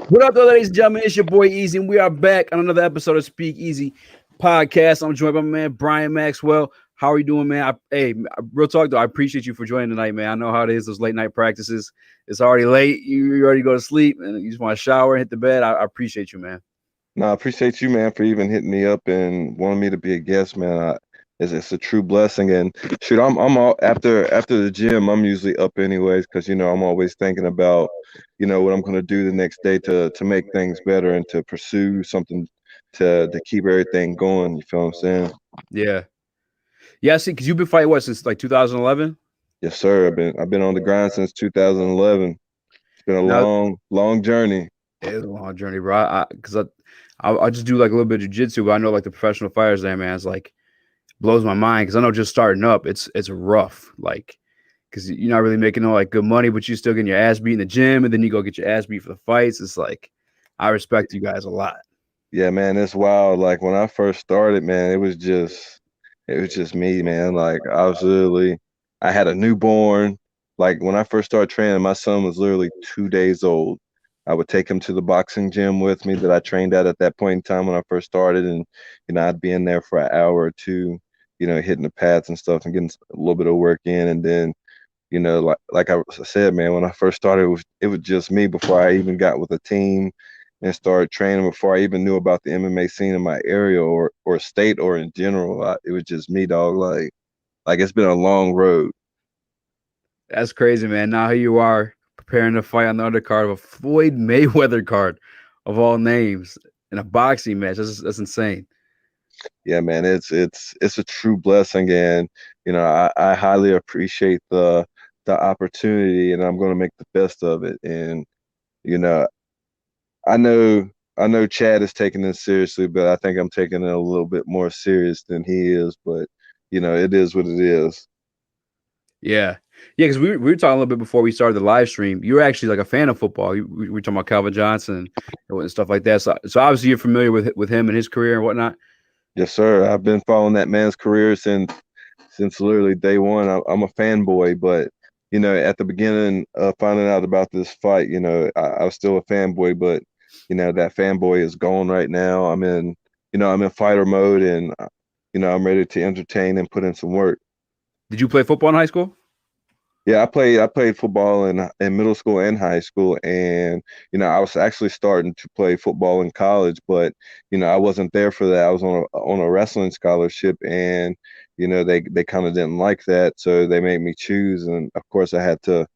What up, though, ladies and gentlemen? It's your boy Eazy, and we are back on another episode of Speak Easy podcast. I'm joined by my man Brian Maxwell. How are you doing, man? Real talk though, I appreciate you for joining tonight, man. I know how it is, those late night practices. It's already late. You already go to sleep, and you just want to shower and hit the bed. I appreciate you, man. No, I appreciate you, man, for even hitting me up and wanting me to be a guest, man. It's a true blessing. And shoot, I'm all after the gym. I'm usually up anyways because I'm always thinking about what I'm going to do the next day to make things better and to pursue something to keep everything going. You feel what I'm saying? Yeah, yeah. See, because you've been fighting what since like 2011. Yes, sir. I've been on the grind since 2011. It's been a Now long journey. it's a long journey, bro. I just do like a little bit of jujitsu, but I know like the professional fighters there, man. It's like blows my mind because I know just starting up, it's rough. Like because you're not really making no like good money, but you still getting your ass beat in the gym, and then you go get your ass beat for the fights. It's like I respect you guys a lot. Yeah, man, it's wild. Like when I first started, man, it was just me, man. Like I had a newborn. Like when I first started training, my son was literally 2 days old. I would take him to the boxing gym with me that I trained at that point in time when I first started, and I'd be in there for an hour or two, hitting the pads and stuff and getting a little bit of work in, and then like I said, man, when I first started, it was just me before I even got with a team and started training. Before I even knew about the MMA scene in my area or state or in general. It was just me, dog. Like it's been a long road. That's crazy, man. Now here you are preparing to fight on the undercard of a Floyd Mayweather card of all names in a boxing match. That's insane. Yeah, man, it's a true blessing, and I highly appreciate the opportunity, and I'm going to make the best of it. And you know, I know I know Chad is taking this seriously, but I think I'm taking it a little bit more serious than he is. But it is what it is. Yeah, yeah. Because we were talking a little bit before we started the live stream. You were actually like a fan of football. We were talking about Calvin Johnson and stuff like that. So obviously you're familiar with him and his career and whatnot. Yes, sir. I've been following that man's career since literally day one. I'm a fanboy, but at the beginning of finding out about this fight, I was still a fanboy, but that fanboy is gone right now. I'm in fighter mode, and I'm ready to entertain and put in some work. Did you play football in high school? Yeah, I played football in middle school and high school, and I was actually starting to play football in college, but I wasn't there for that. I was on a wrestling scholarship, and they kind of didn't like that, so they made me choose, and of course I had to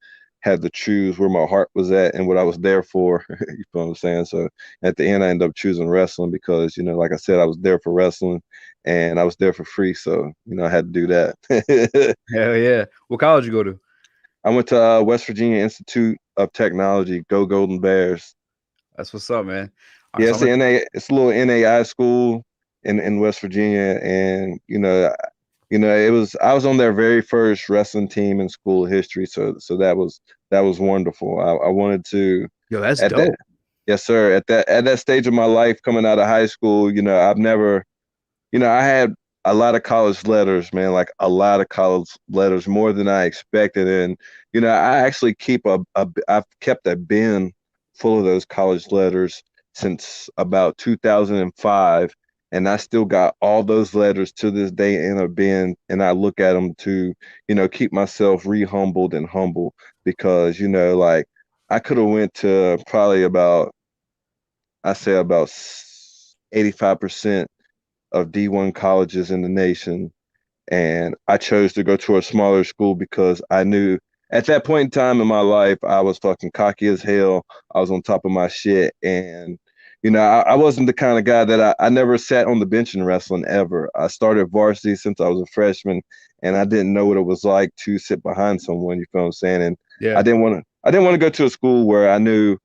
choose where my heart was at and what I was there for. You know what I'm saying? So at the end, I ended up choosing wrestling because like I said, I was there for wrestling, and I was there for free, so I had to do that. Hell yeah. What college you go to? I went to West Virginia Institute of Technology. Go Golden Bears! That's what's up, man. All right, Yeah, so I'm gonna it's a little NAI school in West Virginia, and I was on their very first wrestling team in school history, so that was wonderful. I wanted to yo, that's at that dope. yes sir at that stage of my life coming out of high school. I've never I had a lot of college letters, man, like a lot of college letters, more than I expected. And, I actually I've kept a bin full of those college letters since about 2005. And I still got all those letters to this day in a bin. And I look at them to, keep myself re-humbled and humble because, like I could have went to probably I say about 85% of D1 colleges in the nation. And I chose to go to a smaller school because I knew at that point in time in my life, I was fucking cocky as hell. I was on top of my shit. And, I wasn't the kind of guy that I never sat on the bench in wrestling ever. I started varsity since I was a freshman, and I didn't know what it was like to sit behind someone, you feel what I'm saying? And Yeah. I didn't want to go to a school where I knew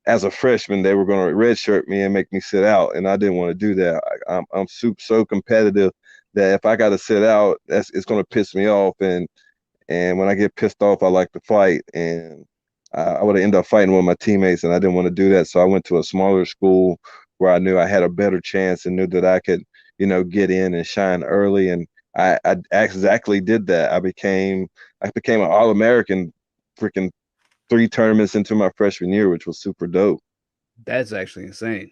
as a freshman they were going to redshirt me and make me sit out, and I didn't want to do that. I'm so competitive that if I got to sit out, it's going to piss me off, and when I get pissed off, I like to fight, and I would have ended up fighting with my teammates, and I didn't want to do that, so I went to a smaller school where I knew I had a better chance and knew that I could get in and shine early, and I exactly did that. I became an All-American freaking 3 tournaments into my freshman year, which was super dope. That's actually insane.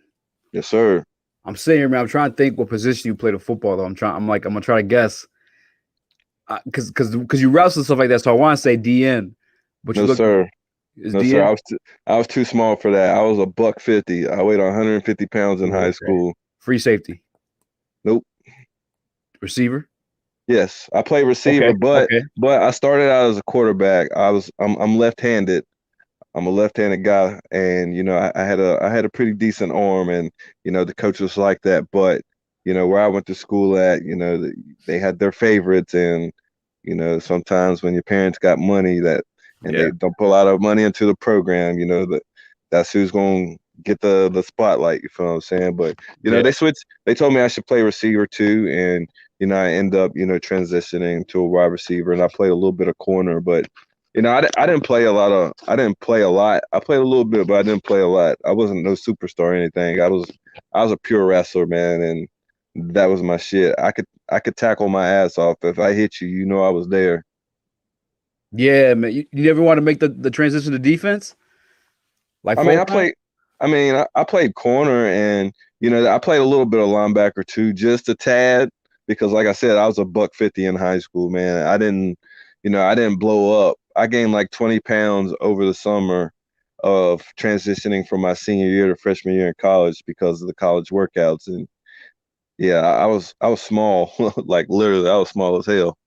Yes, sir. I'm sitting here, man. I'm trying to think what position you played in football, though. I'm gonna try to guess, because you wrestle and stuff like that. So I want to say DN, but you No, look sir. is No, sir. DN. I was too small for that. I was a buck 50. I weighed 150 pounds in Ooh, high okay. school. Free safety, Nope. receiver. Yes, I play receiver, Okay, but okay. I started out as a quarterback. I'm left-handed. I'm a left-handed guy, and I had a pretty decent arm, and the coach was like that. But where I went to school at, they had their favorites, and sometimes when your parents got money and Yeah, they don't put a lot of money into the program, that's who's going to get the spotlight. You feel what I'm saying? But yeah. they switched. They told me I should play receiver too, and I end up transitioning to a wide receiver, and I played a little bit of corner, but. I didn't play a lot of. I didn't play a lot. I played a little bit, but I didn't play a lot. I wasn't no superstar or anything. I was a pure wrestler, man, and that was my shit. I could tackle my ass off. If I hit you, I was there. Yeah, man. You ever want to make the transition to defense, like I mean, full time? I played corner, and I played a little bit of linebacker too, just a tad, because like I said, I was a buck 50 in high school, man. I didn't blow up. I gained like 20 pounds over the summer of transitioning from my senior year to freshman year in college because of the college workouts. And yeah, I was small, like literally, I was small as hell.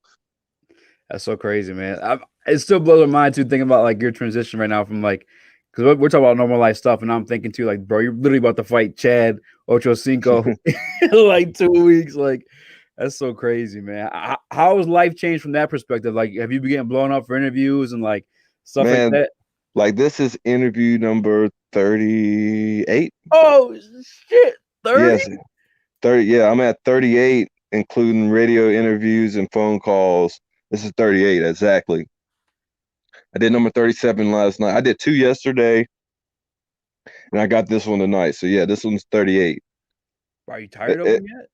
That's so crazy, man. It still blows my mind too, thinking about like your transition right now from like, because we're talking about normal life stuff, and I'm thinking too, like, bro, you're literally about to fight Chad Ochocinco in like 2 weeks. Like, that's so crazy, man. How has life changed from that perspective? Like, have you been getting blown up for interviews and like stuff like Man, that? like this is interview number 38. Oh shit, 30? Yes, 30. Yeah, I'm at 38, including radio interviews and phone calls. This is 38 exactly. I did number 37 last night. I did two yesterday, and I got this one tonight. So yeah, this one's 38. Are you It, tired of it, them yet?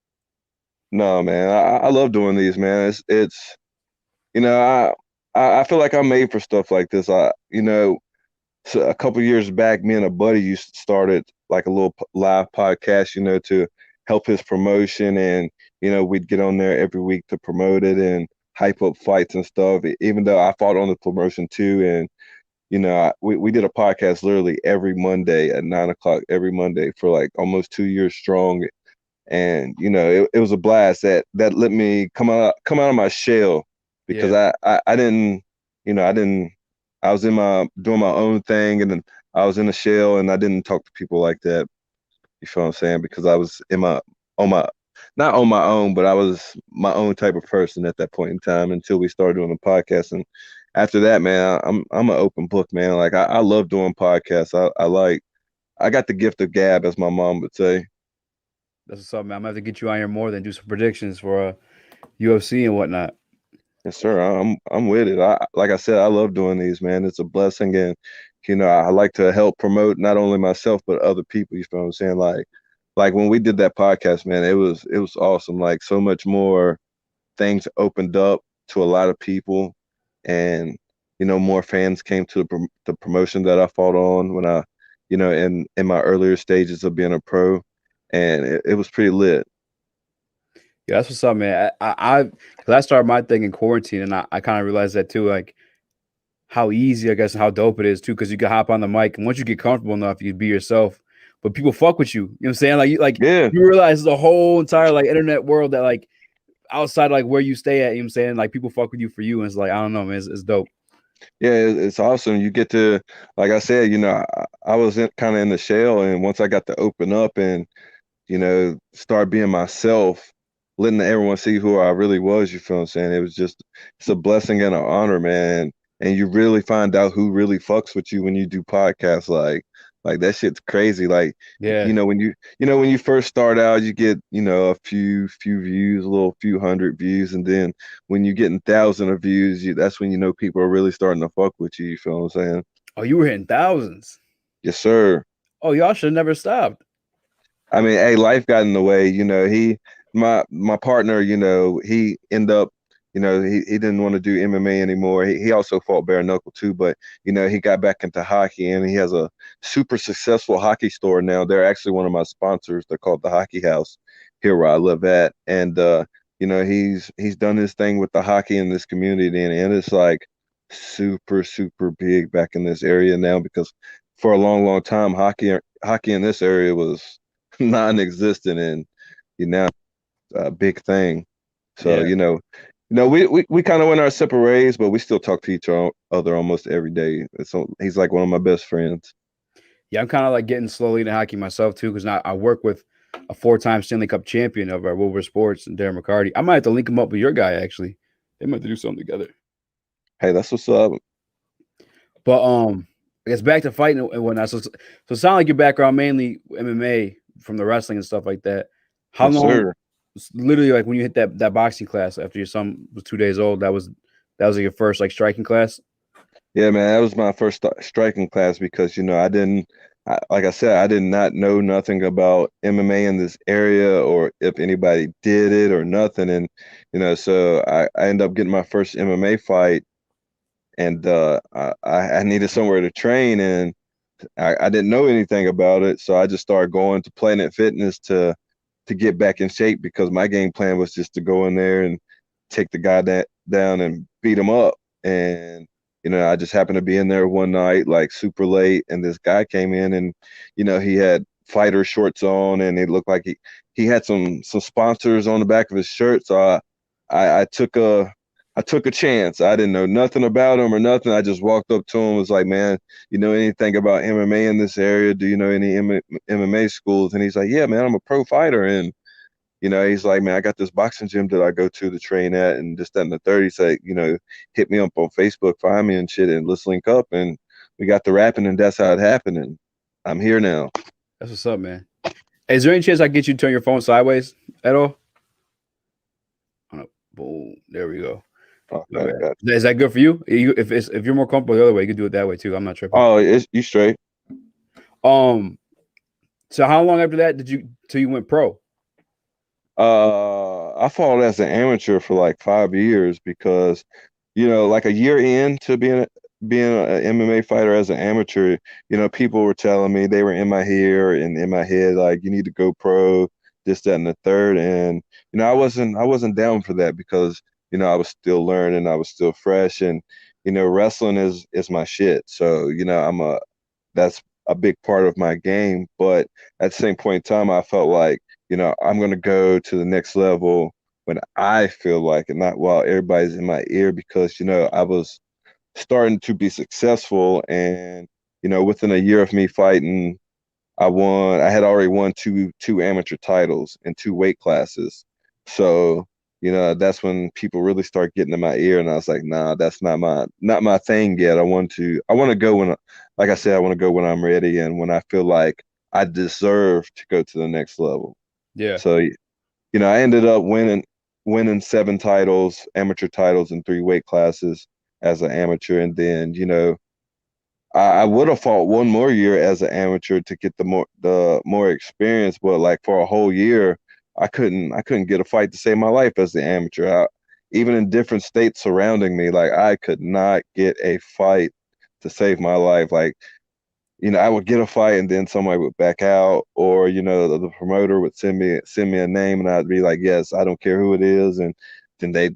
no, man, I love doing these, man. It's you know I feel like I'm made for stuff like this. So a couple years back, me and a buddy used to started like a little live podcast, to help his promotion, and we'd get on there every week to promote it and hype up fights and stuff. Even though I fought on the promotion too, and we did a podcast literally every Monday at 9 o'clock every Monday for like almost 2 years strong, and it was a blast that let me come out of my shell because Yeah. I didn't I didn't I was in my doing my own thing, and then I was in a shell, and I didn't talk to people like that. You feel what I'm saying? Because I was in my on my not on my own, but I was my own type of person at that point in time until we started doing the podcast. And after that, man, I'm an open book, man. Like I love doing podcasts. I got the gift of gab, as my mom would say. That's what's up, man. I'm gonna have to get you on here more than do some predictions for UFC and whatnot. Yes, sir. I'm with it. Like I said, I love doing these, man. It's a blessing, and I like to help promote not only myself but other people. You know what I'm saying? Like when we did that podcast, man, it was awesome. Like so much more things opened up to a lot of people, and more fans came to the promotion that I fought on when I, in my earlier stages of being a pro, and it was pretty lit. Yeah, that's what's up, man. Cause I started my thing in quarantine, and I kind of realized that too, like how easy, I guess, and how dope it is too, because you can hop on the mic, and once you get comfortable enough, you can be yourself. But people fuck with you. You know what I'm saying? Yeah. You realize the whole entire like internet world that like outside like where you stay at. You know what I'm saying? Like people fuck with you for you, and it's like I don't know, man. It's dope. Yeah, it's awesome. You get to, like I said, I was kind of in the shell, and once I got to open up and start being myself, letting everyone see who I really was. You feel what I'm saying? It's a blessing and an honor, man. And you really find out who really fucks with you when you do podcasts. Like that shit's crazy. Like, Yeah. when you first start out, you get, a few views, a little few hundred views. And then when you get in thousands of views, that's when people are really starting to fuck with you. You feel what I'm saying? Oh, you were hitting thousands. Yes, sir. Oh, y'all should have never stopped. I mean, hey, life got in the way. My partner, he ended up he didn't want to do MMA anymore. He also fought bare knuckle too, but he got back into hockey, and he has a super successful hockey store now. They're actually one of my sponsors. They're called the Hockey House here where I live at, and he's done this thing with the hockey in this community, and it's like super super big back in this area now, because for a long long time hockey in this area was non-existent, and now a big thing. So, Yeah. we kind of went our separate ways, but we still talk to each other almost every day. So he's like one of my best friends. Yeah, I'm kind of like getting slowly into hockey myself too, because now I work with a 4-time Stanley Cup champion of our Wilbur Sports and Darren McCarty. I might have to link him up with your guy actually. They might have to do something together. Hey, that's what's up. But I guess back to fighting and whatnot. So it sounds like your background mainly MMA from the wrestling and stuff like that. How Yes, long? sir. Literally, like when you hit that boxing class after your son was 2 days old, that was like your first like striking class. Yeah, man, that was my first striking class, because like I said, I did not know nothing about MMA in this area, or if anybody did it or nothing, and so I ended up getting my first MMA fight, and I needed somewhere to train, and I didn't know anything about it, so I just started going to Planet Fitness to get back in shape, because my game plan was just to go in there and take the guy down and beat him up. And I just happened to be in there one night, like super late, and this guy came in, and he had fighter shorts on, and it looked like he had some sponsors on the back of his shirt. So I took a chance. I didn't know nothing about him or nothing. I just walked up to him, was like, man, you know anything about MMA in this area? Do you know any MMA schools? And he's like, yeah, man, I'm a pro fighter. And, he's like, man, I got this boxing gym that I go to train at, and this, that, and the third. He's like, hit me up on Facebook, find me and shit, and let's link up. And we got the rapping, and that's how it happened. And I'm here now. That's what's up, man. Hey, is there any chance I can get you to turn your phone sideways at all? Oh, boom. There we go. My Okay, bad. got Is that good for you? If you're more comfortable the other way, you can do it that way too. I'm not tripping. Oh, you straight. Um. So how long after that till you went pro? I fought as an amateur for like 5 years, because, like a year into being an MMA fighter as an amateur, people were telling me, they were in my ear and in my head, like, you need to go pro, this, that, and the third. And, I wasn't down for that, because, I was still learning, I was still fresh, and, wrestling is my shit. So, that's a big part of my game. But at the same point in time, I felt like, I'm going to go to the next level when I feel like it, not while everybody's in my ear, because, I was starting to be successful. And, within a year of me fighting, I had already won two amateur titles in two weight classes. So, that's when people really start getting in my ear, and I was like, nah, that's not my thing yet. I want to go like I said, I want to go when I'm ready, and when I feel like I deserve to go to the next level. Yeah. So, I ended up winning 7 titles, amateur titles in 3 weight classes as an amateur. And then, I would have fought one more year as an amateur to get the more experience, but like for a whole year, I couldn't get a fight to save my life as the amateur. Even in different states surrounding me, like I could not get a fight to save my life. Like, I would get a fight, and then somebody would back out, or the promoter would send me a name, and I'd be like, yes, I don't care who it is, and then they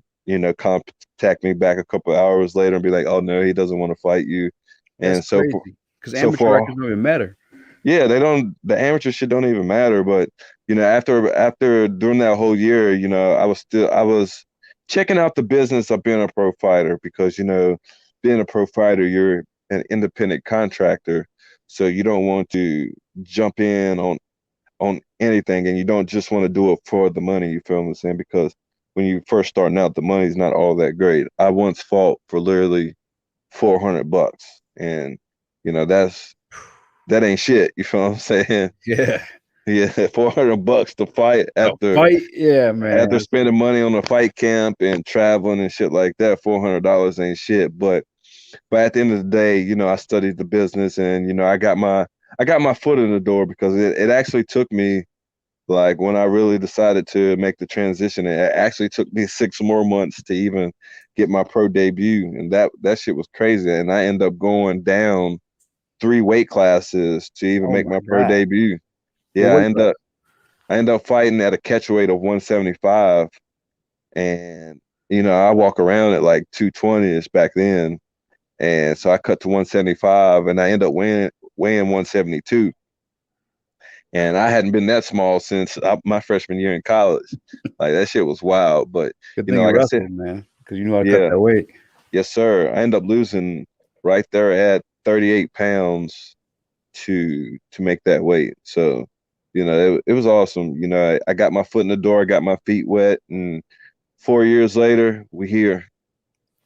contact me back a couple hours later and be like, oh no, he doesn't want to fight you. That's And so for crazy. Because so amateur for records don't even matter. yeah, the amateur shit don't even matter. But after during that whole year, I was checking out the business of being a pro fighter, because being a pro fighter, you're an independent contractor, so you don't want to jump in on anything, and you don't just want to do it for the money. You feel what I'm saying? Because when you first starting out, the money's not all that great. I once fought for literally $400, and that ain't shit. You feel what I'm saying? Yeah. Yeah, $400 to fight A after fight. Yeah, after man. spending money on a fight camp and traveling and shit like that. $400 ain't shit. But at the end of the day, I studied the business, and I got my foot in the door, because it actually took me Like when I really decided to make the transition, it actually took me 6 more months to even get my pro debut, and that shit was crazy. And I ended up going down 3 weight classes to even Oh make my my pro god. debut. What Yeah, weight class? I ended up fighting at a catchweight of 175, and I walk around at like 220ish back then, and so I cut to 175, and I end up weighing 172. And I hadn't been that small since my freshman year in college. Like that shit was wild. But Good thing you like I said, wrestled, man, because you know how to cut yeah, that weight. yes, sir. I ended up losing right there at 38 pounds to make that weight. So, it was awesome. I got my foot in the door, got my feet wet, and 4 years later, we here.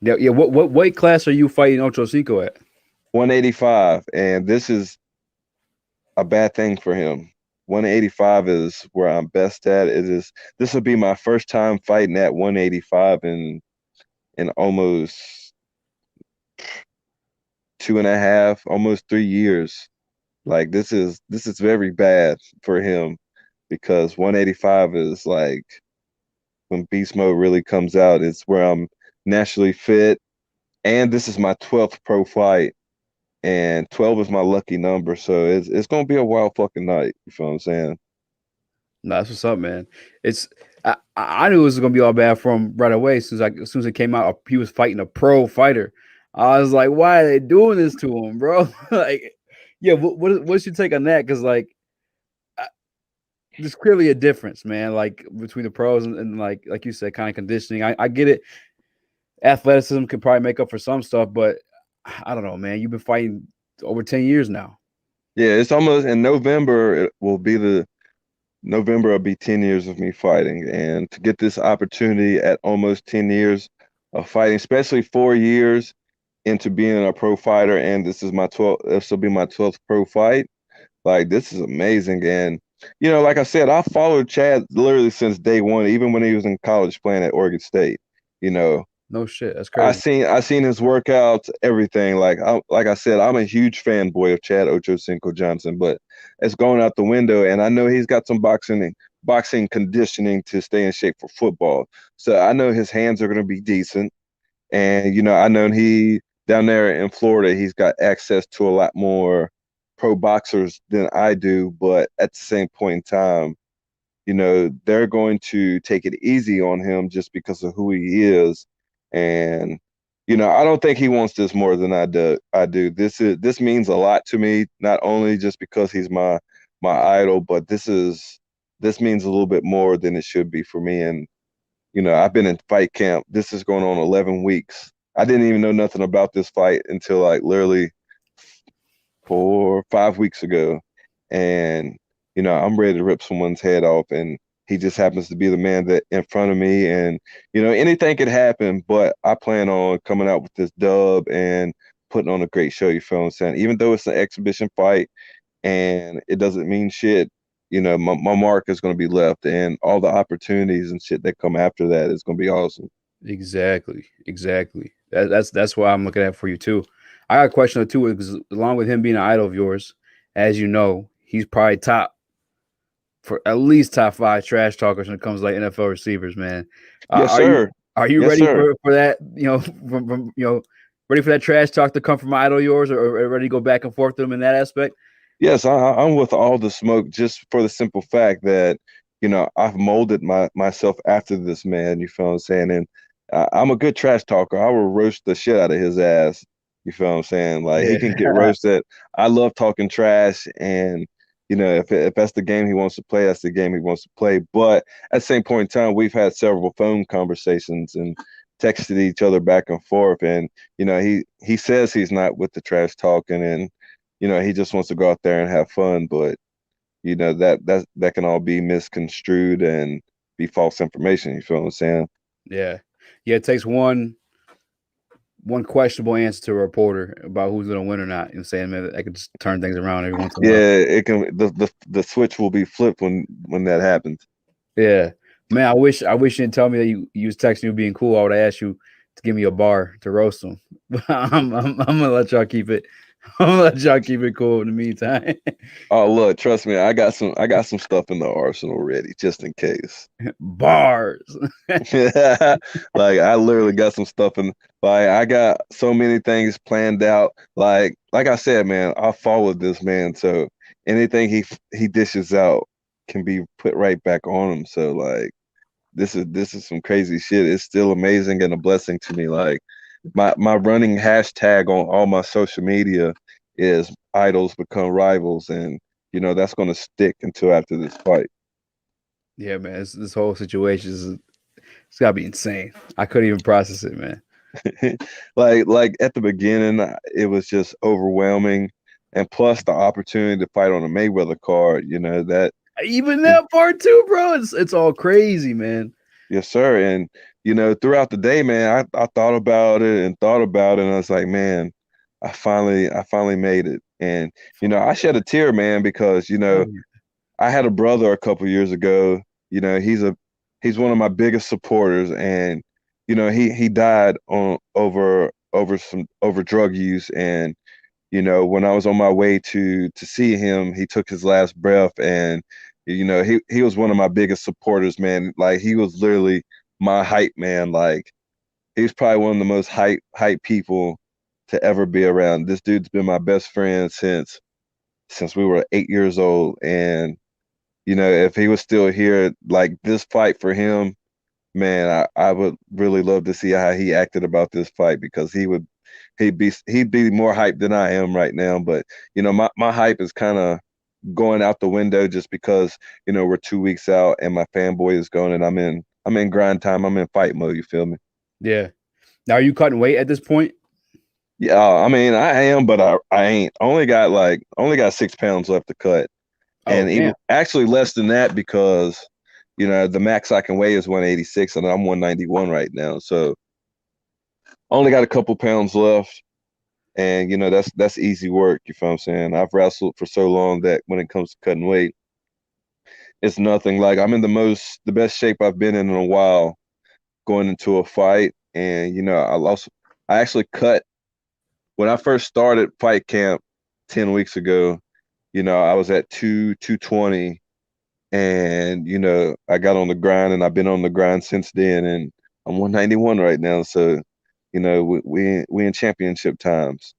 Yeah, yeah. What weight class are you fighting Ochocinco at? 185, and this is a bad thing for him. 185 is where I'm best at. This will be my first time fighting at 185 in almost 2.5, almost 3 years. Like this is very bad for him because 185 is like when beast mode really comes out. It's where I'm naturally fit, and this is my 12th pro fight, and 12 is my lucky number. So it's gonna be a wild fucking night. You feel what I'm saying? No, that's what's up, man. It's I knew it was gonna be all bad from right away. As soon as it came out, he was fighting a pro fighter. I was like, why are they doing this to him, bro? Like, yeah. What's your take on that? Because I- there's clearly a difference, man. Like between the pros and like you said, kind of conditioning. I get it. Athleticism could probably make up for some stuff, but I don't know, man. You've been fighting over 10 years now. Yeah, it's almost in November. November will be 10 years of me fighting, and to get this opportunity at almost 10 years of fighting, especially 4 years into being a pro fighter, and this will be my 12th pro fight. Like this is amazing, and like I said, I followed Chad literally since day one, even when he was in college playing at Oregon State. You know, No shit, that's I crazy. seen I seen his workouts, everything. Like I said, I'm a huge fanboy of Chad Ochocinco Johnson, but it's going out the window. And I know he's got some boxing conditioning to stay in shape for football. So I know his hands are going to be decent. And I know he down there in Florida, he's got access to a lot more pro boxers than I do. But at the same point in time, they're going to take it easy on him just because of who he is. And, I don't think he wants this more than I do. This means a lot to me, not only just because he's my idol, but this means a little bit more than it should be for me. And, I've been in fight camp. This is going on 11 weeks. I didn't even know nothing about this fight until like literally 4 or 5 weeks ago. And, I'm ready to rip someone's head off. And he just happens to be the man that in front of me. And, anything could happen, but I plan on coming out with this dub and putting on a great show. You feel what I'm saying? Even though it's an exhibition fight and it doesn't mean shit, my mark is going to be left, and all the opportunities and shit that come after that is going to be awesome. Exactly, exactly. That's why I'm looking at for you too. I got a question or two because along with him being an idol of yours, as you know, he's probably top for at least top five trash talkers when it comes to like NFL receivers, man. Yes, Are you sir. are you Yes, ready sir. for that? Ready for that trash talk to come from an idol of yours, or ready to go back and forth with him in that aspect? Yes, I'm with all the smoke just for the simple fact that, I've molded myself after this man. You feel what I'm saying? And I'm a good trash talker. I will roast the shit out of his ass. You feel what I'm saying? Like he can get Yeah, roasted. I love talking trash, and if that's the game he wants to play, that's the game he wants to play. But at the same point in time, we've had several phone conversations and texted each other back and forth, and he says he's not with the trash talking, and he just wants to go out there and have fun, but that can all be misconstrued and be false information. You feel what I'm saying? yeah, yeah. It takes one questionable answer to a reporter about who's going to win or not. You know, saying man, I could just turn things around every once in a while. Yeah, it can. The switch will be flipped when that happens. Yeah, man. I wish you didn't tell me that you was texting you being cool. I would have asked you to give me a bar to roast them. But I'm gonna let y'all keep it. I'll let y'all keep it cool in the meantime. Oh, look, trust me, I got some stuff in the arsenal ready just in case. Bars. Like I literally got some stuff in like I got so many things planned out. Like I said, man, I followed this man, so anything he dishes out can be put right back on him. So like this is some crazy shit. It's still amazing and a blessing to me. Like my running hashtag on all my social media is idols become rivals, and that's gonna stick until after this fight. Yeah, man. This whole situation is it's gotta be insane. I couldn't even process it, man. Like at the beginning, it was just overwhelming, and plus the opportunity to fight on a Mayweather card, that Even that part too, bro. It's all crazy, man. yes, sir. And throughout the day, man, I thought about it and thought about it, and I was like, man, I finally made it. And I shed a tear, man, because I had a brother a couple years ago. He's one of my biggest supporters, and he died on over drug use. And when I was on my way to see him, he took his last breath, and he was one of my biggest supporters, man. Like he was literally my hype man. Like he's probably one of the most hype people to ever be around. This dude's been my best friend since we were 8 years old, and if he was still here, like this fight for him, man, I would really love to see how he acted about this fight, because he'd be more hyped than I am right now. But my hype is kind of going out the window just because we're 2 weeks out and my fanboy is going, and I'm in grind time. I'm in fight mode. You feel me? Yeah. Now are you cutting weight at this point? Yeah, I mean I am, but I ain't. Only got 6 pounds left to cut, Oh, and even damn. actually less than that, because the max I can weigh is 186, and I'm 191 right now. So only got a couple pounds left, and that's easy work. You feel what I'm saying? I've wrestled for so long that when it comes to cutting weight, it's nothing. Like I'm in the best shape I've been in a while going into a fight. And I actually cut when I first started fight camp 10 weeks ago. I was at 220, and I got on the grind, and I've been on the grind since then, and I'm 191 right now. So we in championship times.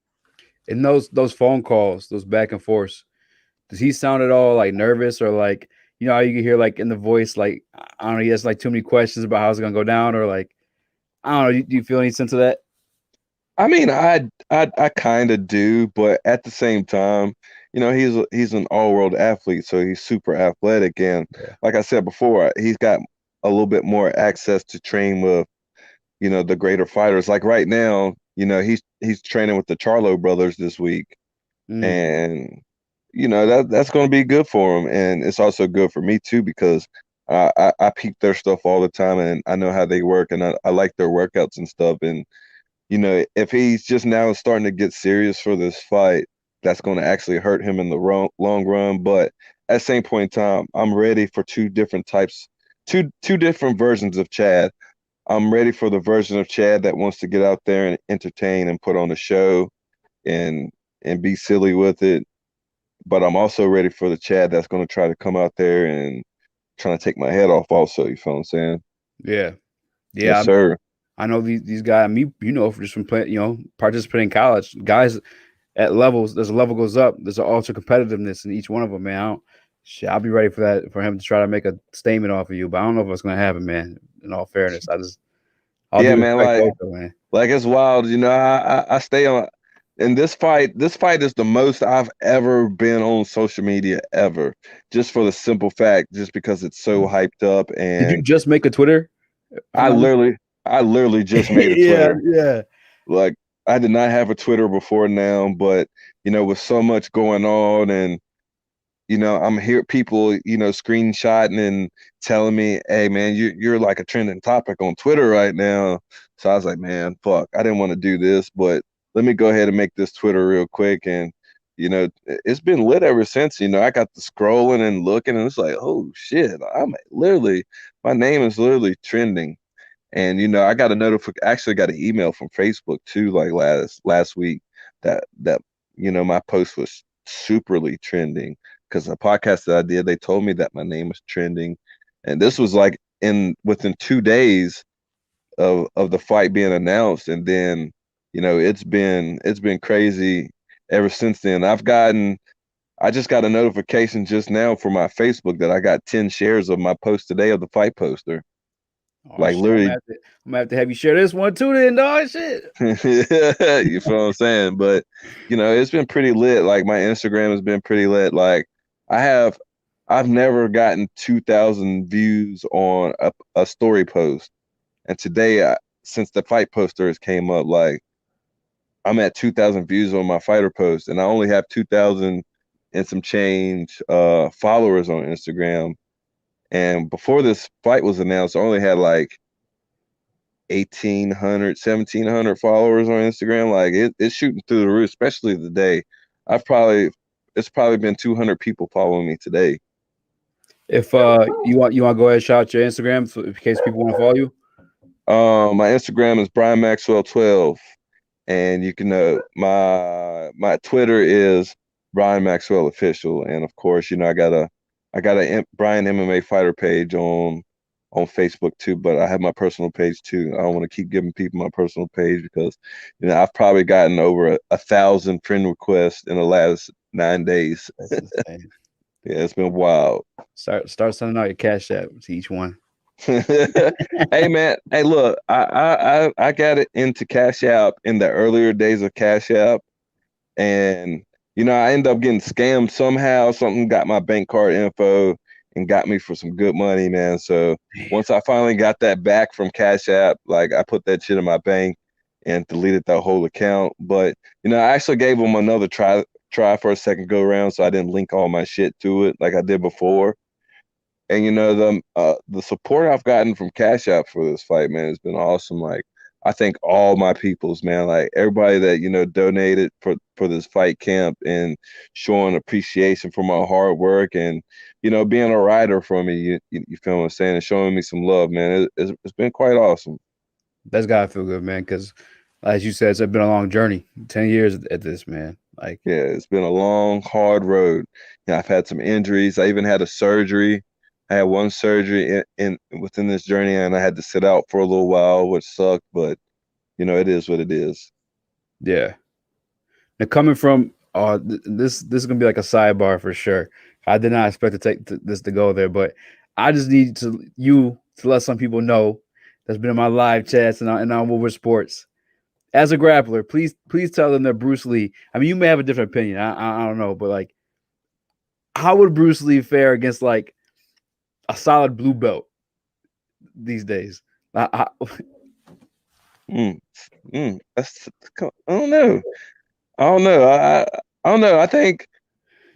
And those phone calls, those back and forths, does he sound at all like nervous or like how you can hear like in the voice like I don't know, he has like too many questions about how it's gonna go down or like I don't know, do you feel any sense of that? I mean, I kind of do, but at the same time, he's an all-world athlete, so he's super athletic, and Yeah. like I said before, he's got a little bit more access to train with the greater fighters. Like right now, he's training with the Charlo brothers this week, Mm, and that's going to be good for him, and it's also good for me too, because I peep their stuff all the time, and I know how they work, and I like their workouts and stuff. And if he's just now starting to get serious for this fight, that's going to actually hurt him in the long run. But at the same point in time, I'm ready for two different versions of Chad. I'm ready for the version of Chad that wants to get out there and entertain and put on a show and be silly with it. But I'm also ready for the Chad that's going to try to come out there and trying to take my head off also. You feel what I'm saying? yeah. Yes, Yeah. sir. I know these guys. I mean, just from playing, participating in college, guys at levels. There's a level goes up. There's an ultra competitiveness in each one of them, man. I'll be ready for that for him to try to make a statement off of you, but I don't know if it's gonna happen, man. In all fairness, I'll Yeah, do man. respect Like both, though, man. Like it's wild, I stay on in this fight. This fight is the most I've ever been on social media ever, just for the simple fact, just because it's so hyped up. Did you And just make a Twitter? If I'm I not literally, I literally just made a yeah, Twitter. yeah, Like I did not have a Twitter before now, but with so much going on, and I'm here people, screenshotting and telling me, "Hey, man, you're like a trending topic on Twitter right now." So I was like, "Man, fuck, I didn't want to do this, but let me go ahead and make this Twitter real quick." And it's been lit ever since. I got the scrolling and looking, and it's like, "Oh shit, I'm literally my name is literally trending." And I got a notification, actually got an email from Facebook too, like last week that my post was superly trending because the podcast that I did, they told me that my name was trending, and this was like in within 2 days of the fight being announced, and then it's been crazy ever since then. I just got a notification just now for my Facebook that I got 10 shares of my post today of the fight poster. Oh Like shit, I'm literally, gonna have to have you share this one too, then, dog. Shit. you feel what I'm saying? But it's been pretty lit. Like my Instagram has been pretty lit. Like I have, I've never gotten 2,000 views on a story post, and today, since the fight poster has came up, like I'm at 2,000 views on my fighter post, and I only have 2,000 and some change followers on Instagram. And before this fight was announced, I only had like 1,800, 1,700 followers on Instagram. Like it's shooting through the roof, especially today. I've probably It's probably been 200 people following me today. If you want to go ahead and shout out your Instagram in case people want to follow you. My Instagram is Brian Maxwell 12, and you can my Twitter is Brian Maxwell Official, and of course, I got a Brian MMA Fighter page on Facebook too, but I have my personal page too. I don't want to keep giving people my personal page because I've probably gotten over 1,000 friend requests in the last 9 days. That's insane. Yeah, it's been wild. Start sending out your cash app to each one. Hey man, hey look, I got it into Cash App in the earlier days of Cash App, and I ended up getting scammed somehow. Something got my bank card info and got me for some good money, man. So Damn. once I finally got that back from Cash App, like I put that shit in my bank and deleted that whole account. But I actually gave them another try for a second go around, so I didn't link all my shit to it like I did before. And the support I've gotten from Cash App for this fight, man, has been awesome. Like I think all my peoples, man, like everybody that donated for this fight camp and showing appreciation for my hard work and being a rider for me. You feel what I'm saying? And showing me some love, man. It's been quite awesome. That's gotta feel good, man. Because as you said, it's been a long journey. 10 years at this, man. Like, Yeah, it's been a long, hard road. I've had some injuries. I even had a surgery. I had one surgery in within this journey, and I had to sit out for a little while, which sucked. But it is what it is. yeah. Now coming from this is gonna be like a sidebar for sure. I did not expect to take this to go there, but I just need you to let some people know that's been in my live chats and on Woodward Sports. As a grappler, please tell them that Bruce Lee. I mean, you may have a different opinion. I don't know, but like, how would Bruce Lee fare against like a solid blue belt these days? Mm, that's, I don't know. I don't know. I don't know. I think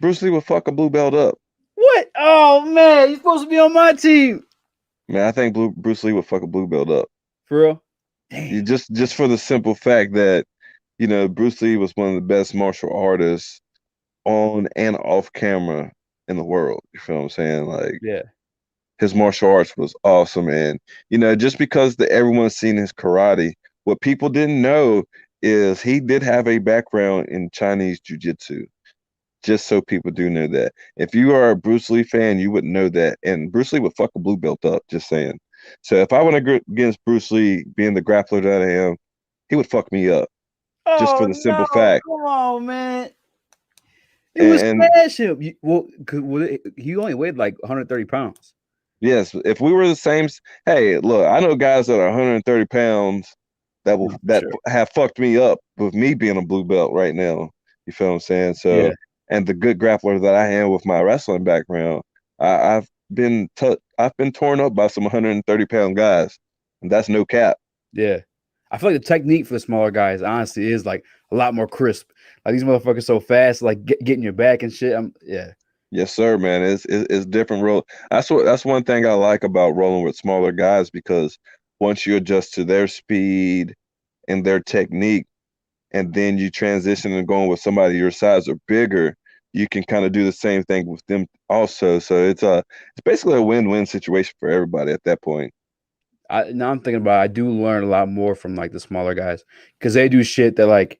Bruce Lee would fuck a blue belt up. What? Oh man, you're supposed to be on my team. Man, I think Bruce Lee would fuck a blue belt up. For real? You Damn. just for the simple fact that Bruce Lee was one of the best martial artists on and off camera in the world. You feel what I'm saying? Like Yeah. his martial arts was awesome, and just because everyone's seen his karate, what people didn't know is he did have a background in Chinese jiu-jitsu. Just so people do know that. If you are a Bruce Lee fan, you would know that. And Bruce Lee would fuck a blue belt up, just saying. So if I went against Bruce Lee, being the grappler that I am, he would fuck me up, just for Oh the no! simple fact. Come on, man. He would And smash him. He only weighed like 130 pounds. yes, if we were the same, hey, look, I know guys that are 130 pounds No, for that sure. have fucked me up with me being a blue belt right now. You feel what I'm saying? Yeah, So, and the good grappler that I am with my wrestling background, I've been torn up by some 130-pound guys, and that's no cap. yeah. I feel like the technique for the smaller guys honestly is like a lot more crisp. Like these motherfuckers so fast, like getting your back and shit. Yeah, Yes, sir, man. It's different role. That's one thing I like about rolling with smaller guys because once you adjust to their speed and their technique, and then you transition and going with somebody your size or bigger, you can kind of do the same thing with them also. So it's basically a win-win situation for everybody at that point. now I'm thinking about it, I do learn a lot more from like the smaller guys because they do shit that like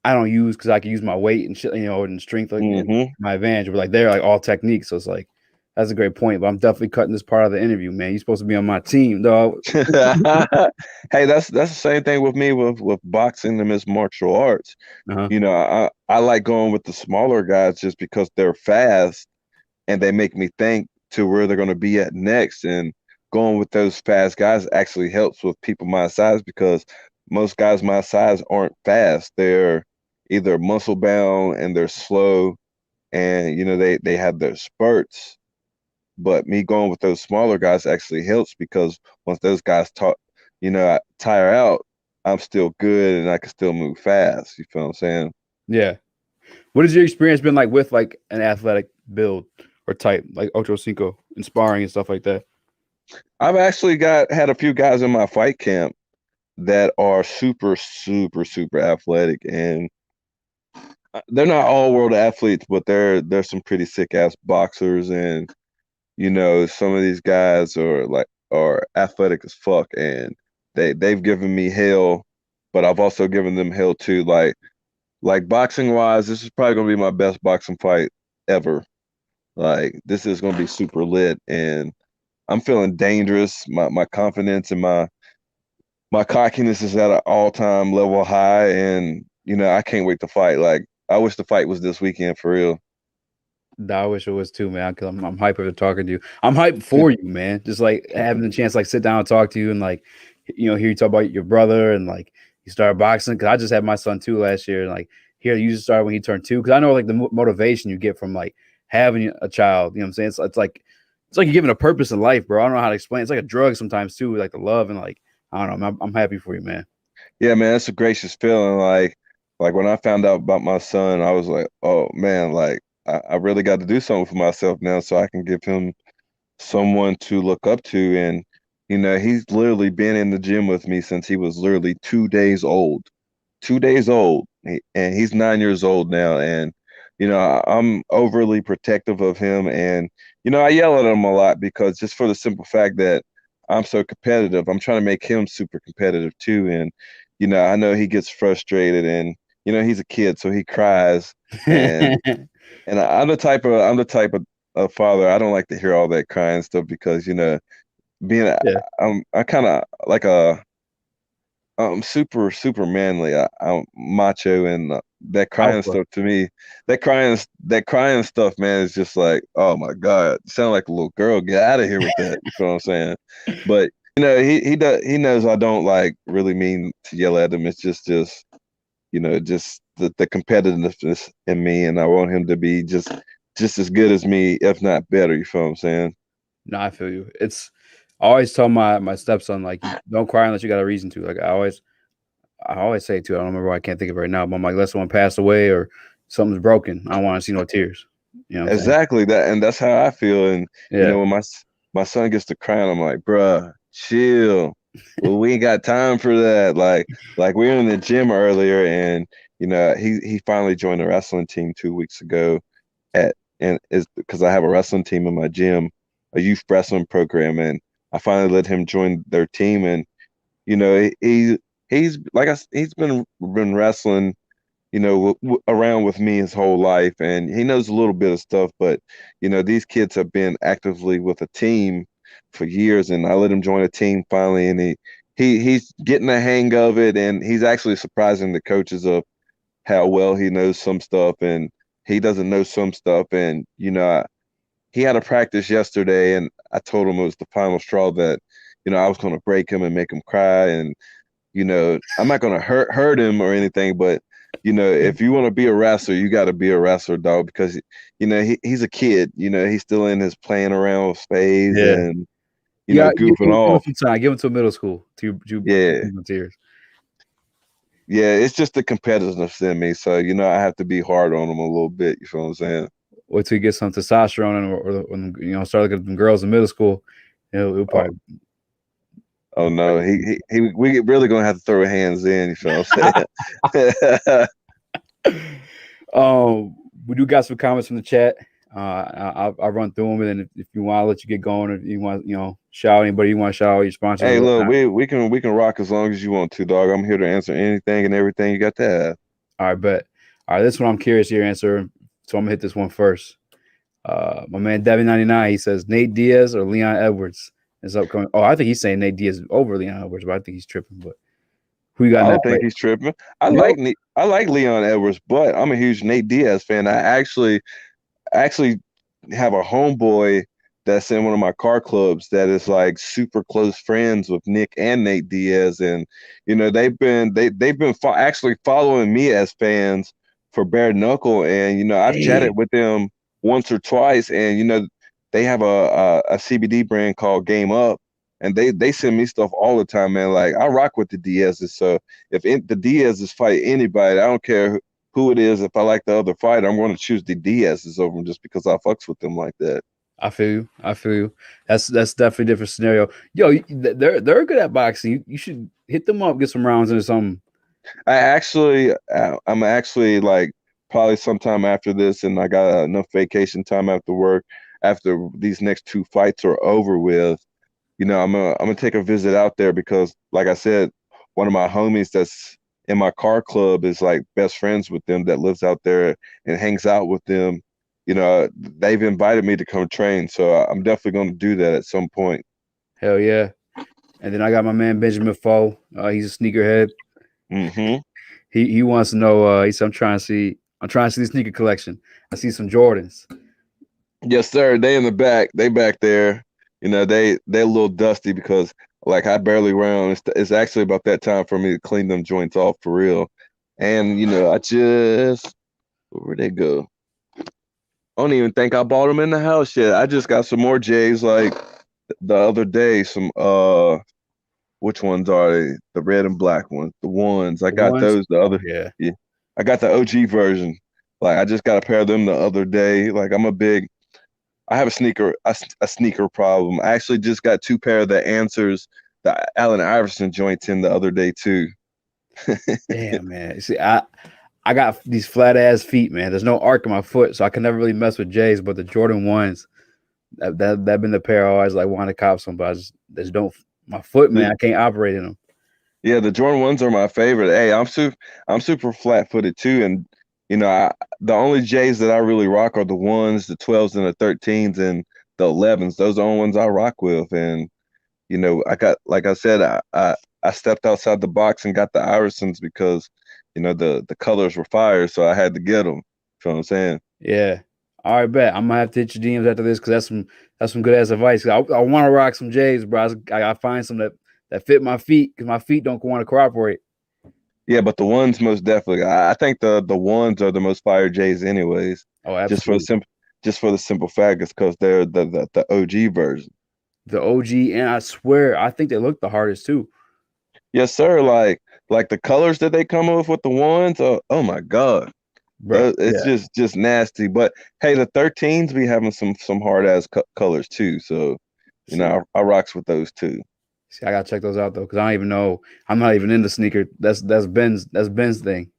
I don't use because I can use my weight and shit, and strength like and Mm-hmm. my advantage. But like they're like all technique, so it's like that's a great point. But I'm definitely cutting this part of the interview, man. You're supposed to be on my team, dog. Hey, that's the same thing with me with boxing and as martial arts. Uh-huh. I like going with the smaller guys just because they're fast and they make me think to where they're going to be at next. And going with those fast guys actually helps with people my size because most guys my size aren't fast. They're either muscle bound and they're slow, and they have their spurts. But me going with those smaller guys actually helps because once those guys tire out, I'm still good and I can still move fast. You feel what I'm saying? Yeah. What has your experience been like with like an athletic build or type, like Ochocinco, inspiring and stuff like that? I've actually had a few guys in my fight camp that are super, super, super athletic, and they're not all world athletes, but they're some pretty sick ass boxers, and some of these guys are athletic as fuck, and they've given me hell, but I've also given them hell too. Like boxing wise, this is probably gonna be my best boxing fight ever. Like this is gonna be super lit, and I'm feeling dangerous. My confidence and my cockiness is at an all time level high, and I can't wait to fight. Like I wish the fight was this weekend for real. I wish it was too, man. Cause I'm hyped for talking to you. I'm hyped for you, man. Just like having the chance, to, like sit down and talk to you, and like, hear you talk about your brother, and like you started boxing. Cause I just had my son too last year, and like here you just started when he turned 2. Cause I know like the motivation you get from like having a child. You know what I'm saying? It's like you're given a purpose in life, bro. I don't know how to explain. It's like a drug sometimes too, like the love and like I don't know. I'm happy for you, man. Yeah, man, it's a gracious feeling. Like when I found out about my son, I was like, oh man, like I really got to do something for myself now so I can give him someone to look up to. And he's literally been in the gym with me since he was literally 2 days old. 2 days old, and he's 9 years old now. And I'm overly protective of him, and I yell at him a lot because just for the simple fact that I'm so competitive, I'm trying to make him super competitive too. And I know he gets frustrated, and he's a kid, so he cries, and I'm the type of father. I don't like to hear all that crying stuff because being Yeah, I kind of like a I'm super, super manly. I'm macho, and that crying alpha. stuff to me, that crying stuff, man, is just like, oh my God, you sound like a little girl. Get out of here with that. You feel what I'm saying? But he knows I don't like really mean to yell at him. It's just the competitiveness in me, and I want him to be just as good as me, if not better. You feel what I'm saying? No, I feel you. I always tell my stepson like you don't cry unless you got a reason to. Like I always say too. I don't remember. I can't think of it right now. But I'm like, let someone pass away or something's broken. I don't want to see no tears. You know what I'm saying? Exactly that, and that's how I feel. And Yeah. when my son gets to crying, I'm like, bruh, chill. Well, we ain't got time for that. Like we were in the gym earlier, and he finally joined the wrestling team 2 weeks ago. And is because I have a wrestling team in my gym, a youth wrestling program, and I finally let him join their team. And he's he's been wrestling around with me his whole life, and he knows a little bit of stuff. But these kids have been actively with a team for years, and I let him join a team finally, and he's getting the hang of it, and he's actually surprising the coaches of how well he knows some stuff, and he doesn't know some stuff. And he had a practice yesterday, and I told him it was the final straw that I was going to break him and make him cry. And I'm not gonna hurt him or anything, but if you want to be a wrestler, you got to be a wrestler, dog, because he's a kid. He's still in his playing around with phase Yeah. and You got goofing give him off. some time. Give him to middle school to Yeah, tears. yeah, it's just the competitiveness in me, so I have to be hard on him a little bit. You feel what I'm saying? Wait till you get some testosterone and or when start looking at them girls in middle school. He'll Oh, probably. oh no, we really gonna have to throw hands in. You feel what I'm saying? We do got some comments from the chat. I'll run through them, and then if you want, I'll let you get going. If you want, shout anybody you want to shout out your sponsors or Hey, look, whatnot. we can rock as long as you want to, dog. I'm here to answer anything and everything you got to ask. All right, bet. All right, this one I'm curious your answer. So I'm gonna hit this one first. My man Debbie99, he says Nate Diaz or Leon Edwards is upcoming. Oh, I think he's saying Nate Diaz over Leon Edwards, but I think he's tripping. But who you got I in don't that think fight? he's tripping. No. I like Leon Edwards, but I'm a huge Nate Diaz fan. I actually have a homeboy that's in one of my car clubs that is like super close friends with Nick and Nate Diaz, and actually following me as fans for bare knuckle, and I've chatted Damn. with them once or twice, and they have a CBD brand called Game Up, and they send me stuff all the time, man. Like I rock with the Diaz's, so the Diaz's fight anybody, I don't care who it is. If I like the other fighter, I'm going to choose the Diaz's over him just because I fucks with them like that. I feel you. I feel you. That's definitely a different scenario. Yo, they're good at boxing. You should hit them up, get some rounds into something. I'm actually like probably sometime after this, and I got enough vacation time after work. After these next two fights are over with, I'm gonna take a visit out there because, like I said, one of my homies that's in my car club is like best friends with them that lives out there and hangs out with them. They've invited me to come train, so I'm definitely going to do that at some point. Hell yeah. And then I got my man Benjamin Foe. He's a sneakerhead. Hmm. He wants to know. He said, I'm trying to see the sneaker collection. I see some Jordans. Yes, sir. They in the back. They back there. They're a little dusty because like I barely wear them. It's actually about that time for me to clean them joints off for real. And I just where'd they go? I don't even think I bought them in the house yet. I just got some more J's like the other day. Some which ones are they? The red and black ones. The ones I The got ones. those the Oh other. yeah. Yeah, I got the OG version. Like I just got a pair of them the other day. Like I have a sneaker problem. I actually just got two pair of the Answers, the Allen Iverson joints in the other day too. Damn man. See, I got these flat ass feet, man. There's no arc in my foot, so I can never really mess with J's. But the Jordan ones, that been the pair I always like wanted to cop some, but I just don't. My foot, man, The, I can't operate in them. yeah, the Jordan ones are my favorite. Hey, I'm super flat footed too, and the only J's that I really rock are the ones, the 12s and the 13s and the 11s. Those are the only ones I rock with, and I got, like I said, I stepped outside the box and got the Iversons because the colors were fire, so I had to get them. You know what I'm saying? Yeah. All right, bet. I'm gonna have to hit your DMs after this because that's some good ass advice. I want to rock some J's, bro. I gotta find some that fit my feet because my feet don't want to cooperate. Yeah, but the ones most definitely. I think the ones are the most fire J's anyways. Oh, Just for the absolutely. simple, just for the simple fact is because they're the OG version. The OG, and I swear, I think they look the hardest too, Yes, sir. Like the colors that they come up with the ones. Oh my God. bro. It's Yeah. just nasty. But hey, the 13s be having some hard ass colors too. So See, I rocks with those too. I gotta check those out though because I don't even know. I'm not even in the sneaker. Ben's thing.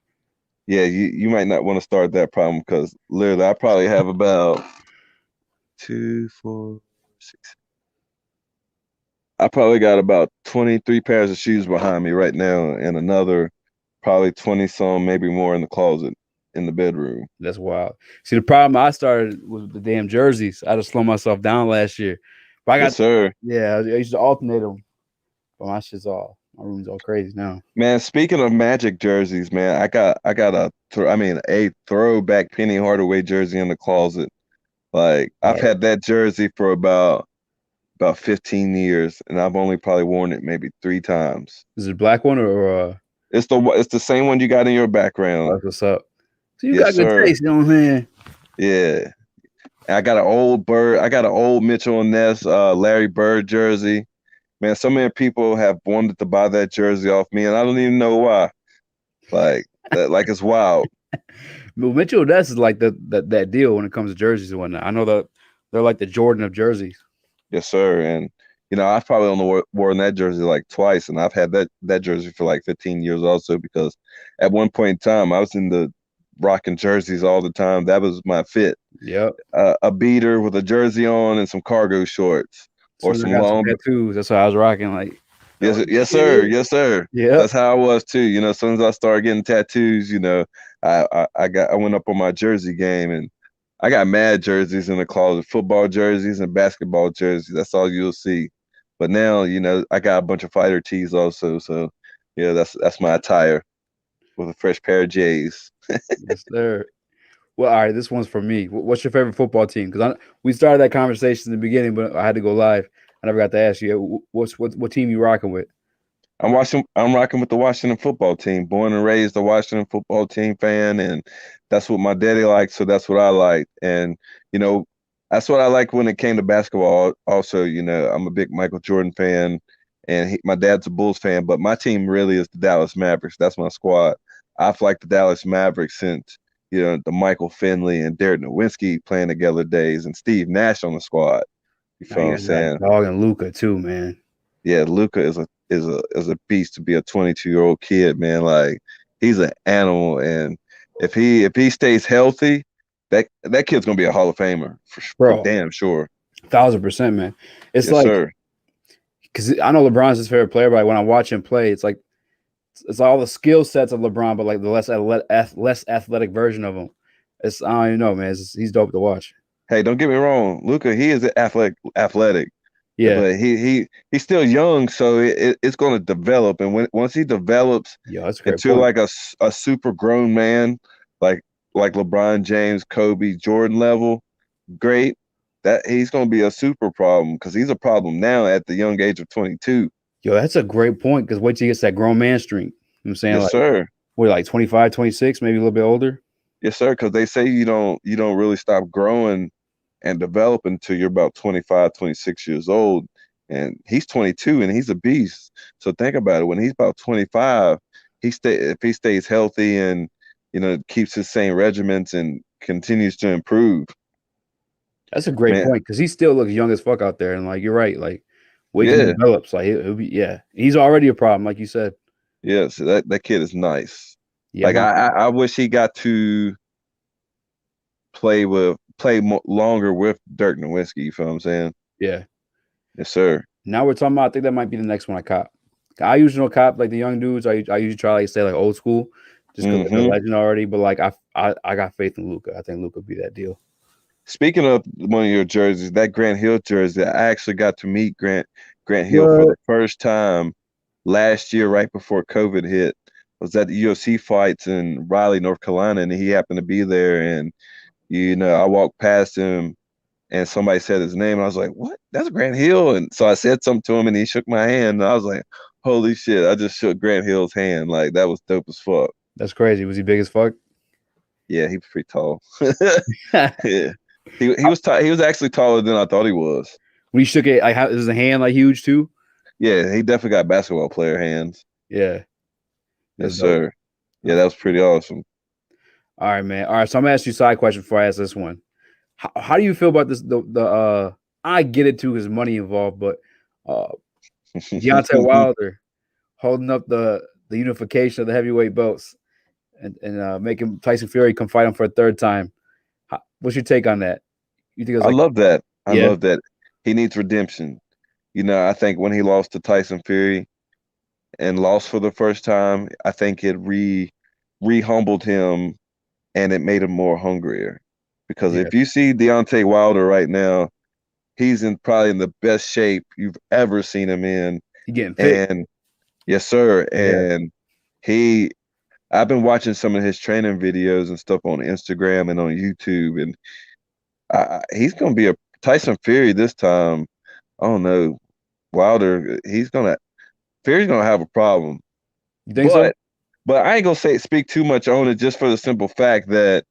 Yeah, you might not want to start that problem because literally I probably have about two, four, six. I probably got about 23 pairs of shoes behind me right now, and another probably 20 some, maybe more in the closet in the bedroom. That's wild. See, the problem I started was the damn jerseys. I just slowed myself down last year, but I got Yes, sir. yeah. I used to alternate them, but my room's all crazy now. Man, speaking of Magic jerseys, man, I got a throwback Penny Hardaway jersey in the closet. Like I've All had that jersey for about 15 years, and I've only probably worn it maybe three times. is it a black one or It's the same one you got in your background. what's up? So you Yes, got good sir. taste, you know what I'm saying? Yeah. And I got an old Mitchell and Ness Larry Bird jersey. Man, so many people have wanted to buy that jersey off me, and I don't even know why. Like that, like it's wild. Well, Mitchell Ness is like that deal when it comes to jerseys and whatnot. I know that they're like the Jordan of jerseys. Yes, sir. And I've probably only worn that jersey like twice, and I've had that jersey for like 15 years also because at one point in time I was in the rocking jerseys all the time. That was my fit. Yep. A beater with a jersey on and some cargo shorts As or soon as I some got some long. tattoos, that's what I was rocking. Like, Yes, oh, yes, sir. yeah. Yes, sir. Yep. That's how I was too. As soon as I started getting tattoos, I went up on my jersey game, and I got mad jerseys in the closet, football jerseys and basketball jerseys. That's all you'll see. But now, I got a bunch of fighter tees also. So yeah, that's my attire with a fresh pair of J's. Yes, sir. Well, all right, this one's for me. What's your favorite football team? Because we started that conversation in the beginning, but I had to go live. I never got to ask you. What team you rocking with? I'm rocking with the Washington football team. Born and raised a Washington football team fan, and that's what my daddy liked, so that's what I like. And you know, that's what I like when it came to basketball. Also, I'm a big Michael Jordan fan, and my dad's a Bulls fan, but my team really is the Dallas Mavericks. That's my squad. I've liked the Dallas Mavericks since the Michael Finley and Derek Nowinski playing together days, and Steve Nash on the squad. You Now feel you what I'm guys got saying? Dog and Luca too, man. Yeah, Luca is a beast to be a 22-year-old kid, man. Like he's an animal, and if he stays healthy, that kid's gonna be a Hall of Famer for Bro, damn sure. 1,000%, man. It's Yes, like sir. because I know LeBron's his favorite player, but like when I watch him play, it's all the skill sets of LeBron, but like the less athletic version of him. I don't even know, man. He's dope to watch. Hey, don't get me wrong, Luca. He is athletic, Yeah, but he's still young, so it's going to develop. And once he develops yo, that's a great into point. like a super grown man, like like LeBron James, Kobe, Jordan level, great. That he's going to be a super problem because he's a problem now at the young age of 22. Yo, that's a great point because wait till he gets that grown man strength. You know what I'm saying? Yes, Like, sir. what, like 25, 26, maybe a little bit older? Yes, sir. Because they say you don't really stop growing and developing until you're about 25, 26 years old. And he's 22 and he's a beast. So think about it. When he's about 25, if he stays healthy and keeps his same regiments and continues to improve, That's a great man. point because he still looks young as fuck out there. And like, you're right. Like, wait till he Yeah, develops. Like, he'll be, yeah, he's already a problem, like you said. yeah. So that kid is nice. Yeah, Like no, I wish he got to play longer with Dirk Nowitzki. You feel what I'm saying? yeah. Yes, sir. Now we're talking about, I think that might be the next one I cop. I usually don't cop like the young dudes. I usually try like stay like old school just because they're a Hmm. legend already. But like, I got faith in Luca. I think Luca would be that deal. Speaking of one of your jerseys, that Grant Hill jersey, I actually got to meet Grant Hill for the What? first time last year, right before COVID hit. I was at the UFC fights in Raleigh, North Carolina, and he happened to be there. And I walked past him, and somebody said his name, and I was like, "What? That's Grant Hill." And so I said something to him, and he shook my hand, and I was like, "Holy shit!" I just shook Grant Hill's hand. Like that was dope as fuck. That's crazy. Was he big as fuck? Yeah, he was pretty tall. Yeah, he was actually taller than I thought he was. When he shook it, like, how is the hand like huge too? Yeah, he definitely got basketball player hands. Yeah, that's Yes, dope. sir. Yeah, that was pretty awesome. All right, man. All right, so I'm gonna ask you a side question before I ask this one. How do you feel about this? I get it too, because money involved, but uh, Deontay Wilder holding up the unification of the heavyweight belts and making Tyson Fury come fight him for a third time. What's your take on that? You think it was I like, love that. I yeah, love that. He needs redemption. I think when he lost to Tyson Fury and lost for the first time, I think it re-humbled him and it made him more hungrier. Because yeah, if you see Deontay Wilder right now, he's probably in the best shape you've ever seen him in. he getting fit? And yes, sir. Yeah, And he I've been watching some of his training videos and stuff on Instagram and on YouTube, and he's going to be a Tyson Fury this time. I don't know. Wilder, Fury's going to have a problem. you think so? But I ain't going to speak too much on it just for the simple fact that,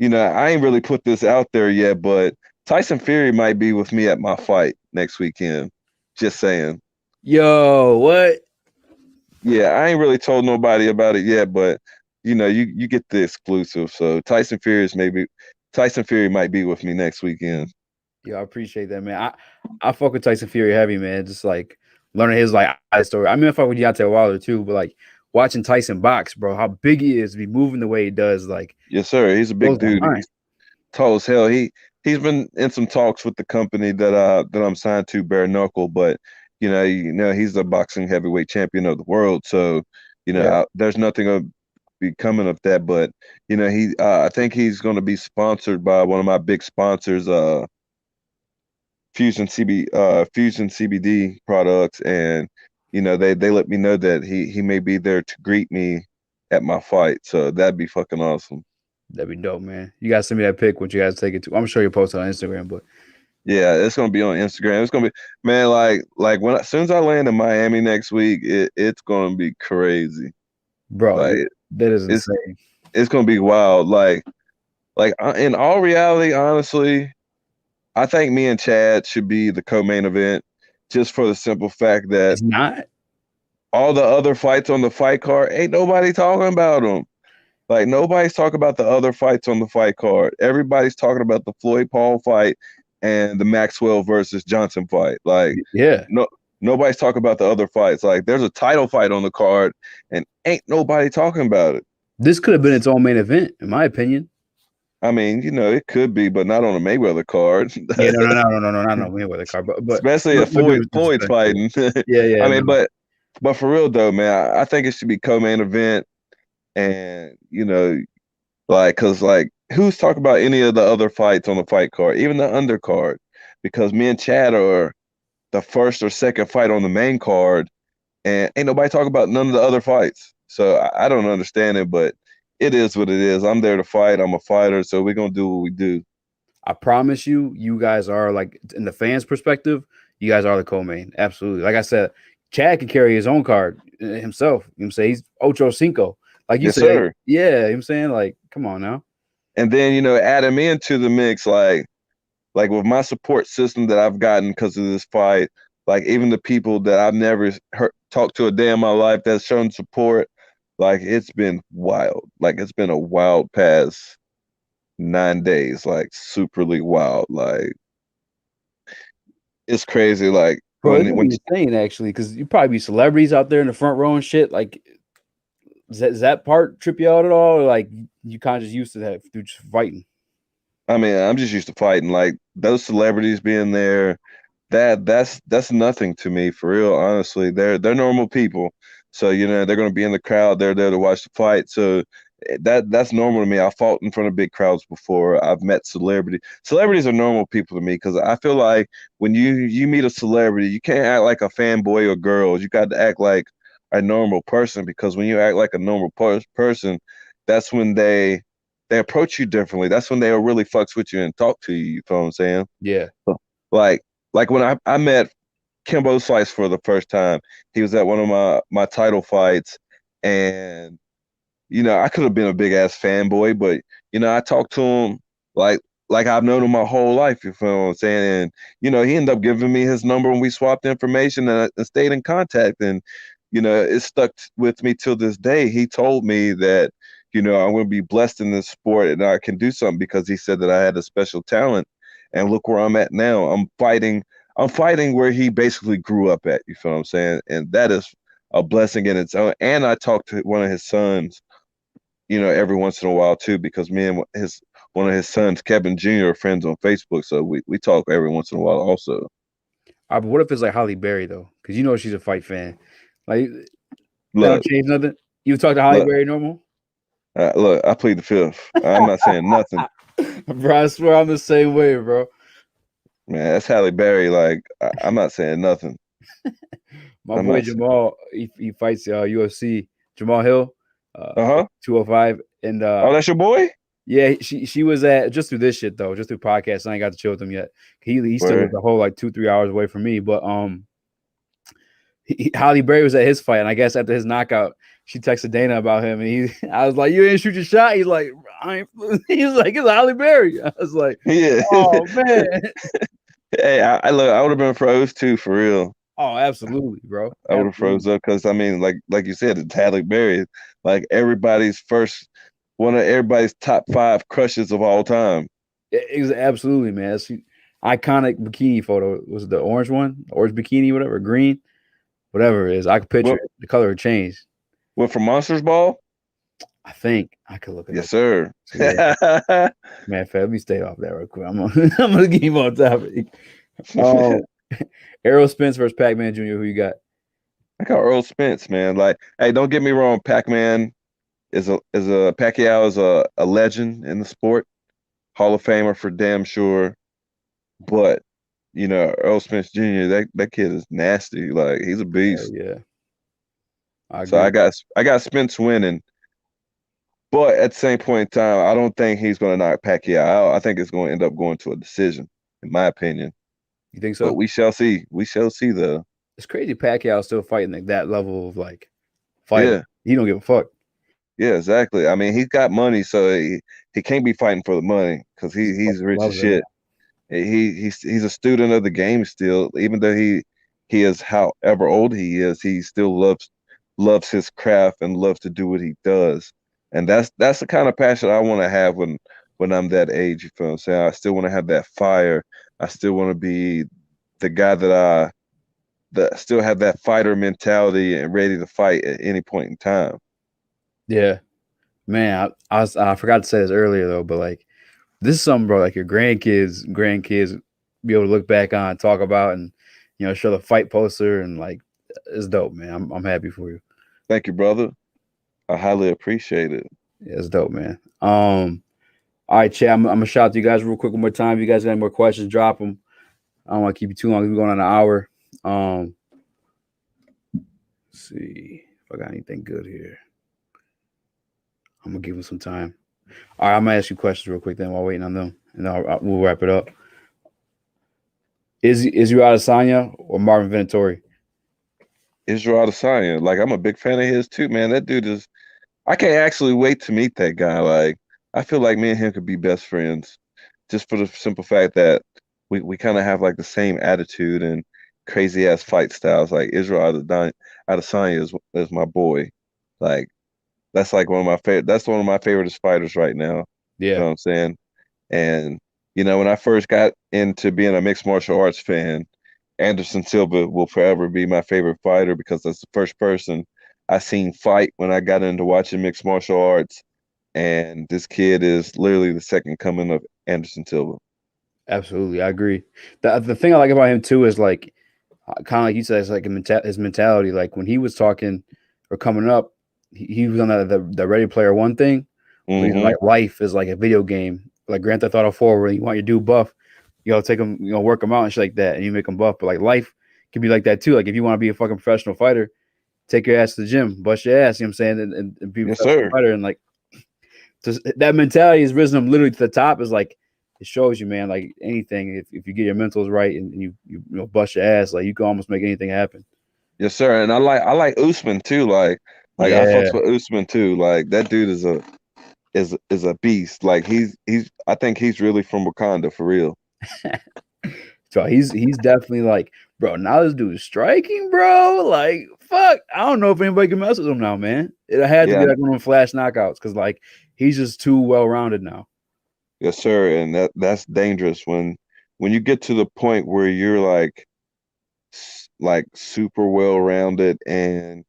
I ain't really put this out there yet, but Tyson Fury might be with me at my fight next weekend. Just saying. Yo, what? Yeah, I ain't really told nobody about it yet, but you get the exclusive. So Tyson Fury might be with me next weekend. Yo, I appreciate that, man. I fuck with Tyson Fury heavy, man. Just like learning his like story. I mean, I fuck with Deontay Wilder too, but like watching Tyson box, bro, how big he is to be moving the way he does, like Yes, sir. He's a big blows my dude. mind. He's tall as hell. He's been in some talks with the company that I'm signed to, bare knuckle, but he's the boxing heavyweight champion of the world. So Yeah, there's nothing be coming of that. But I think he's going to be sponsored by one of my big sponsors, Fusion CBD products, and they let me know that he may be there to greet me at my fight. So that'd be fucking awesome. That'd be dope, man. You guys send me that pic once you guys take it to. I'm sure you'll post it on Instagram, but Yeah, it's gonna be on Instagram. It's gonna be, man, like when as soon as I land in Miami next week, it's gonna be crazy. bro, Like that is it's insane. it's gonna be wild. In all reality, honestly, I think me and Chad should be the co-main event, just for the simple fact that It's not. all the other fights on the fight card ain't nobody talking about them. Like nobody's talking about the other fights on the fight card. Everybody's talking about the Floyd Paul fight and the Maxwell versus Johnson fight. Like Yeah. nobody's talking about the other fights. Like there's a title fight on the card and ain't nobody talking about it. This could have been its own main event, in my opinion. I mean, it could be, but not on a Mayweather card. Yeah, no, not no Mayweather card, but Especially if no Floyd's disrespect. fighting. Yeah, I mean, no. but for real though, man, I think it should be co-main event, and cause like who's talking about any of the other fights on the fight card, even the undercard, because me and Chad are the first or second fight on the main card, and ain't nobody talking about none of the other fights. So I don't understand it, but it is what it is. I'm there to fight. I'm a fighter, so we're gonna do what we do. I promise you, you guys are like in the fans' perspective, you guys are the co-main. Absolutely. Like I said, Chad can carry his own card himself. You know what I'm saying? He's Ochocinco. Like you Yes, said, sir. yeah, you know what I'm saying? Like, come on now. And then adding me into the mix, like with my support system that I've gotten because of this fight, like even the people that I've never talked to a day in my life that's shown support, like it's been wild. Like it's been a wild past 9 days, like superly wild. Like it's crazy. Like Bro, it's when gonna when be insane actually, because you probably be celebrities out there in the front row and shit. Like, does that part trip you out at all? Or like you kind of just used to that through just fighting? I mean, I'm just used to fighting. Like those celebrities being there, that's nothing to me for real. Honestly, they're normal people. So they're gonna be in the crowd. They're there to watch the fight. So that's normal to me. I fought in front of big crowds before. I've met celebrities are normal people to me because I feel like when you meet a celebrity, you can't act like a fanboy or girls. You got to act like a normal person, because when you act like a normal person, that's when they approach you differently. That's when they'll really fucks with you and talk to you. You feel what I'm saying? Yeah. Like when I met Kimbo Slice for the first time, he was at one of my title fights, and I could have been a big ass fanboy, but I talked to him like I've known him my whole life. You feel what I'm saying? And he ended up giving me his number, and we swapped information and stayed in contact. And it stuck with me till this day. He told me that I'm going to be blessed in this sport and I can do something because he said that I had a special talent. And look where I'm at now. I'm fighting where he basically grew up at. You feel what I'm saying? And that is a blessing in its own. And I talked to one of his sons, every once in a while too, because me and one of his sons, Kevin Jr., are friends on Facebook. So we talk every once in a while also. But what if it's like Holly Berry though? Because she's a fight fan. Like that Look, don't change nothing. You talk to Holly look, Berry normal? look, I plead the fifth. I'm not saying nothing. Bro, I swear I'm the same way, bro. Man, that's Halle Berry. Like, I'm not saying nothing. My I'm boy not saying. Jamal, he fights UFC. Jamal Hill, Uh-huh. 205, and Oh, that's your boy? yeah, she was at just through this shit though, just through podcasts. I ain't got to chill with him yet. He still Where? lives a whole like 2-3 hours away from me, but Holly Berry was at his fight, and I guess after his knockout, she texted Dana about him, and I was like, "You didn't shoot your shot." He's like, "I ain't." He's like, "It's Holly Berry." I was like, Yeah. "Oh man." Hey, I look, I would have been froze too, for real. Oh, absolutely, bro. I would have froze Absolutely. up because I mean, like you said, it's Halle Berry, like one of everybody's top 5 crushes of all time. Absolutely, man. That's iconic bikini photo. Was it the orange one? Orange bikini, whatever, green, whatever it is. I could picture What it. The color would change. went from Monsters Ball? I think I could look it Yes, up. sir. Yeah, man. Let me stay off that real quick. I'm gonna keep on topic. Um, Errol Spence versus Pac-Man Jr. Who you got? I got Earl Spence, man. Like, hey, don't get me wrong, Pac-Man. is a Pacquiao is a legend in the sport, Hall of Famer for damn sure. But Earl Spence Jr. That kid is nasty. Like he's a beast. Yeah, I So agree. I got Spence winning. But at the same point in time, I don't think he's going to knock Pacquiao out. I think it's going to end up going to a decision, in my opinion. You think But so? we shall see. We shall see, though. It's crazy Pacquiao still fighting like that level of like fighting. Yeah, He don't give a fuck. yeah, exactly. I mean, he's got money, so he can't be fighting for the money because He he's fucking rich as loves it, man. shit. He's a student of the game still, even though he is however old he is, he still loves his craft and loves to do what he does. And that's the kind of passion I want to have when I'm that age, you feel what I'm saying? I still want to have that fire. I still want to be the guy that still have that fighter mentality and ready to fight at any point in time. Yeah, man. I forgot to say this earlier though, but like this is something, bro. Like your grandkids be able to look back on, talk about, and show the fight poster, and like it's dope, man. I'm happy for you. Thank you, brother. I highly appreciate it. Yeah, it's dope, man. All right, Chad. I'm gonna shout out to you guys real quick one more time. If you guys got any more questions, drop them. I don't want to keep you too long. We're going on an hour. Let's see if I got anything good here. I'm gonna give them some time. All right, I'm gonna ask you questions real quick then while waiting on them, and we'll wrap it up. Is you Adesanya or Marvin Vettori? Israel Adesanya, like I'm a big fan of his too, man. That dude is I can't actually wait to meet that guy. Like, I feel like me and him could be best friends just for the simple fact that we kind of have like the same attitude and crazy ass fight styles. Like Adesanya is my boy. Like that's like one of my favorite. That's one of my favorite fighters right now. You know Yeah, what I'm saying? And when I first got into being a mixed martial arts fan, Anderson Silva will forever be my favorite fighter because that's the first person I seen fight when I got into watching mixed martial arts. And this kid is literally the second coming of Anderson Silva. absolutely. I agree. The thing I like about him too is like kind of like you said, it's like his mentality. Like when he was talking or coming up, he was on the Ready Player One thing. Where he's Hmm. like life is like a video game, like Grand Theft Auto 4, where you want your dude buff, take him, work him out and shit like that, and you make him buff. But like life can be like that too. Like if you want to be a fucking professional fighter, take your ass to the gym, bust your ass. You know what I'm saying, and be a Yes, professional sir. fighter. And like just that mentality has risen him literally to the top. Is like it shows you, man. Like anything, if you get your mentals right and you bust your ass, like you can almost make anything happen. Yes, sir. And I like Usman too. Like I Yeah. fucks with Usman too. Like that dude is a beast. Like he's I think he's really from Wakanda for real. So he's definitely like, bro, now this dude is striking, bro. Like, fuck. I don't know if anybody can mess with him now, man. It had to be Yeah. like one of them flash knockouts because like he's just too well rounded now. Yes, sir. And that's dangerous when you get to the point where you're like super well rounded and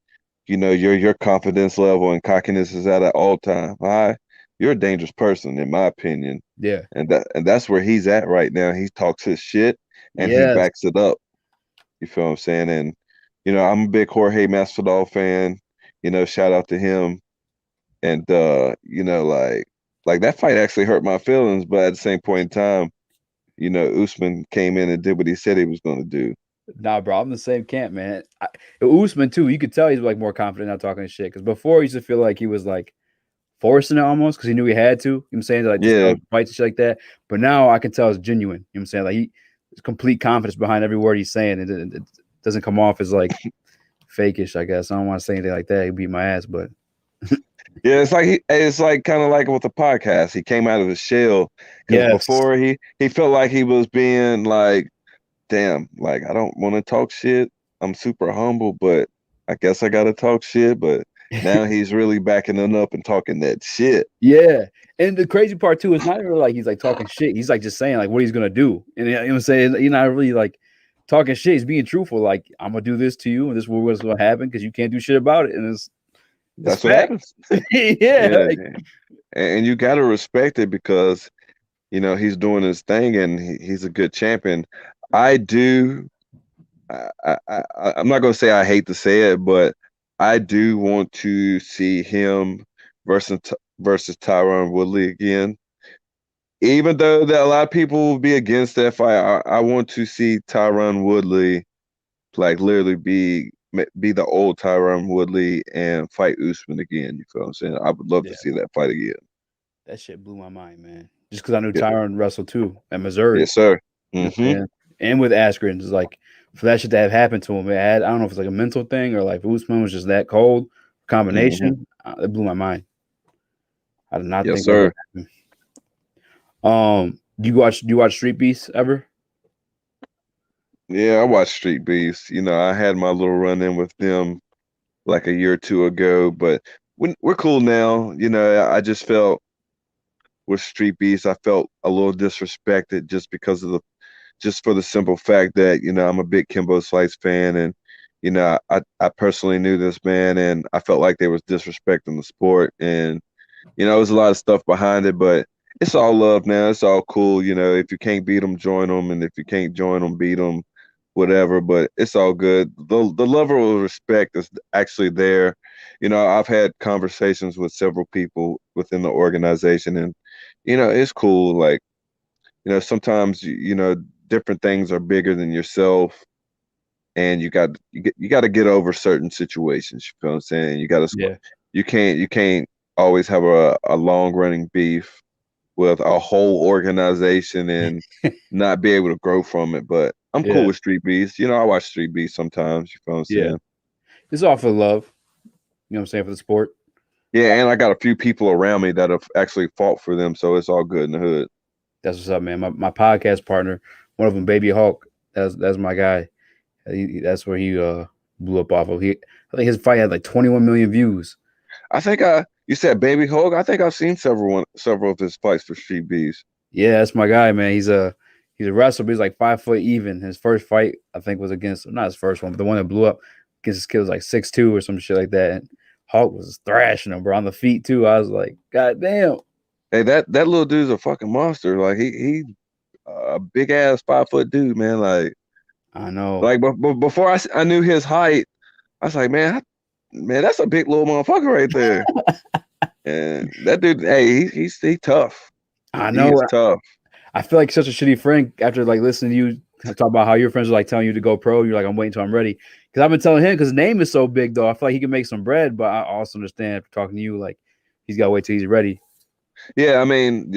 your confidence level and cockiness is at an all time high. You're a dangerous person, in my opinion. Yeah. And that's where he's at right now. He talks his shit and he Yes. backs it up. You feel what I'm saying? And I'm a big Jorge Masvidal fan. Shout out to him. And like that fight actually hurt my feelings, but at the same point in time, Usman came in and did what he said he was going to do. Nah, bro, I'm the same camp, man. Usman too. You could tell he's like more confident now talking shit because before he used to feel like he was like forcing it almost because he knew he had to. You know what I'm saying, like to Yeah, sell fights and shit like that. But now I can tell it's genuine. You know what I'm saying, like he complete confidence behind every word he's saying. It doesn't come off as like fakish, I guess. I don't want to say anything like that. He beat my ass, but yeah. It's like kind of like with the podcast. He came out of his shell because yes, before he felt like he was being like, damn, like I don't want to talk shit. I'm super humble, but I guess I got to talk shit. But now he's really backing it up and talking that shit. yeah. And the crazy part too is not really like he's like talking shit. He's like just saying like what he's gonna do, and you know what I'm saying. You're not really like talking shit. He's being truthful. Like I'm gonna do this to you, and this is what's gonna happen because you can't do shit about it, and it's That's what fact. happens. Yeah, Yeah, like, and you got to respect it because he's doing his thing and he's a good champion. I do. I'm not gonna say I hate to say it, but I do want to see him versus versus Tyron Woodley again. Even though that a lot of people will be against that fight, I want to see Tyron Woodley like literally be the old Tyron Woodley and fight Usman again. You feel what I'm saying? I would love to Yeah, see that fight again. that shit blew my mind, man. Just because I knew Yeah, Tyron wrestled too at Missouri. yes, sir. You know what I'm Mm-hmm. saying? And with Askren, it's like for that shit to have happened to him, I don't know if it's like a mental thing or like if Usman was just that cold Mm-hmm. combination. It blew my mind. I did not Yes, think that would sir. happen. Do you watch Street Beasts ever? Yeah, I watched Street Beefs. I had my little run in with them like a year or two ago, but we're cool now. I just felt with Street Beefs, I felt a little disrespected just because of just for the simple fact that I'm a big Kimbo Slice fan, and I personally knew this man, and I felt like they was disrespecting the sport, and there was a lot of stuff behind it, but it's all love now. It's all cool. If you can't beat them, join them, and if you can't join them, beat them, whatever. But it's all good. The level of respect is actually there. I've had conversations with several people within the organization, and it's cool. Like sometimes different things are bigger than yourself, and you got to get over certain situations. You feel what I'm saying? Yeah, You can't always have a long running beef with a whole organization and not be able to grow from it. But I'm cool yeah, with Street Beats. I watch Street Beats sometimes. You feel what I'm yeah. saying? It's all for love. You know what I'm saying, for the sport. Yeah, and I got a few people around me that have actually fought for them, so it's all good in the hood. That's what's up, man. My podcast partner, one of them, Baby Hulk. That's my guy. That's where he blew up off of. I think his fight had like 21 million views. I think you said Baby Hulk. I think I've seen several of his fights for Street Beats. Yeah, that's my guy, man. He's a wrestler, but he's like 5 foot even. His first fight, I think, was against not his first one, but the one that blew up against his kid was like 6'2" or some shit like that. And Hulk was thrashing him, bro, on the feet too. I was like, God damn. Hey, that little dude's a fucking monster. Like he a big ass 5 foot dude, man. I know. But before I knew his height, I was like, man, that's a big little motherfucker right there. And that dude, hey, he's tough. I He know. is tough. I feel like such a shitty friend after like listening to you talk about how your friends are like telling you to go pro. You're like, I'm waiting till I'm ready. Because I've been telling him because his name is so big though. I feel like he can make some bread, but I also understand after talking to you, like he's got to wait till he's ready. Yeah, I mean,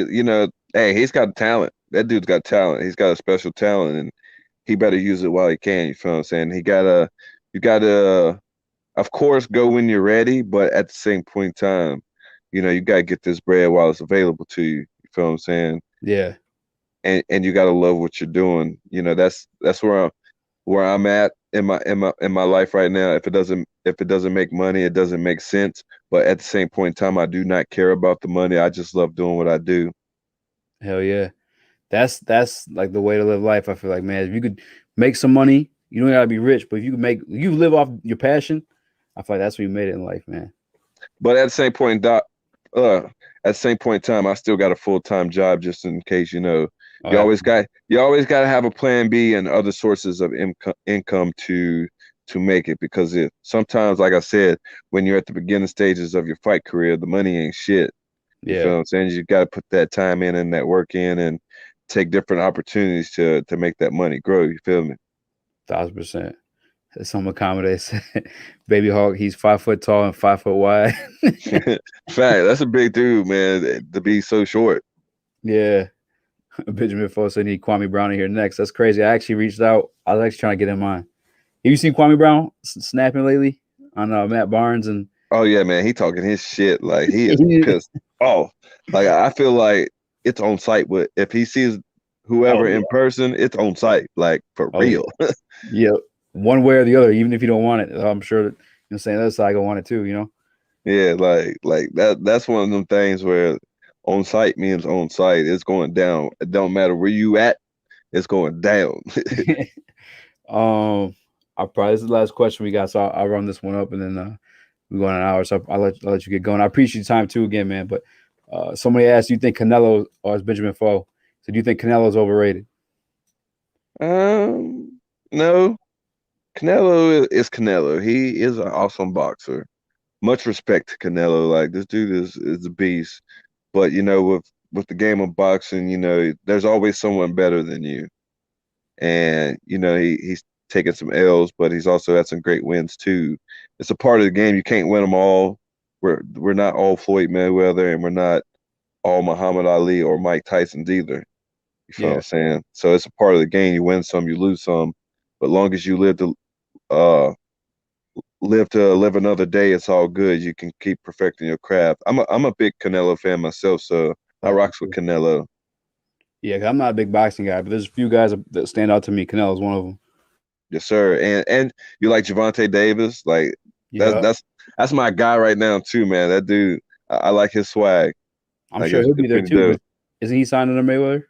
hey, he's got talent. That dude's got talent. He's got a special talent, and he better use it while he can. You feel what I'm saying? You gotta, of course, go when you're ready, but at the same point in time, you gotta get this bread while it's available to you. You feel what I'm saying? Yeah, And you gotta love what you're doing. That's where I'm at in my life right now. If it doesn't make money, it doesn't make sense. But at the same point in time, I do not care about the money. I just love doing what I do. hell yeah. That's like the way to live life. I feel like, man, if you could make some money, you don't gotta be rich, but if you live off your passion, I feel like that's when you made it in life, man. But uh, at the same point in time, I still got a full-time job just in case. Oh, You always got to have a plan B and other sources of income to make it, because sometimes, like I said, when you're at the beginning stages of your fight career, the money ain't shit. You feel yeah, what I'm saying? You got to put that time in and that work in and take different opportunities to make that money grow. You feel me? 1,000%. Some accommodate said, Baby Hawk, he's 5 foot tall and 5 foot wide. Fact, that's a big dude, man, to be so short. Yeah. Benjamin Foe said need Kwame Brown in here next. That's crazy. I actually reached out. I was actually trying to get him on. Have you seen Kwame Brown snapping lately on Matt Barnes and Oh yeah, man, he talking his shit. Like, he is pissed off. Like, I feel like it's on site. But if he sees oh whoever yeah, in person, it's on site. Like, for oh yeah, real. yeah, one way or the other, even if you don't want it, I'm sure that saying the other side gonna want it too. Yeah, like that's one of them things where on site means on site. It's going down. It don't matter where you at, it's going down. um, I probably this is the last question we got, so I'll run this one up and then we're going an hour, so I'll let you get going. I appreciate your time too again, man. But somebody asked, "Do you think Canelo or is Benjamin Foe?" So do you think Canelo's overrated? No, Canelo is Canelo. He is an awesome boxer. much respect to Canelo. Like this dude is a beast. But with the game of boxing, there's always someone better than you. And he's taken some L's, but he's also had some great wins too. It's a part of the game. You can't win them all. We're not all Floyd Mayweather, and we're not all Muhammad Ali or Mike Tyson's either. You feel what Yeah. I'm saying? So it's a part of the game. You win some, you lose some. But long as you uh live another day, it's all good. You can keep perfecting your craft. I'm a big Canelo fan myself, so I Oh, rocks with Canelo. yeah, 'cause I'm not a big boxing guy, but there's a few guys that stand out to me. Canelo's one of them. Yes, sir. And you like Javante Davis? Like that's Yeah, that's that's my guy right now too, man. That dude, I like his swag. I'm Like sure he'll be it's there pretty too. dope. But isn't he signed under Mayweather?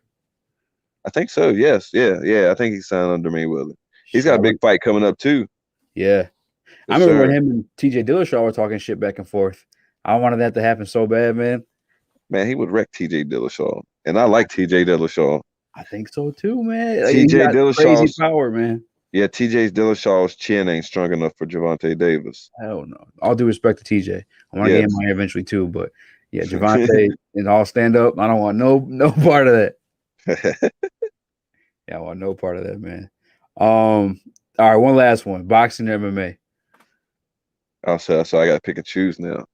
I think so. Yes. Yeah. Yeah. I think he's signed under Mayweather. He's Shit, got a big fight coming up too. yeah, I Yes, remember when sir. him and TJ Dillashaw were talking shit back and forth. I wanted that to happen so bad, man. Man, he would wreck TJ Dillashaw. And I like TJ Dillashaw. I think so too, man. Like, he TJ got crazy Dillashaw's power, man. Yeah, TJ Dillashaw's chin ain't strong enough for Javante Davis. Hell no. All due respect to TJ. I want to get him Yes. on here eventually too, but yeah, Javante and all stand up. I don't want no part of that. Yeah, I want no part of that, man. All right, one last one. Boxing or MMA. So I gotta pick and choose now.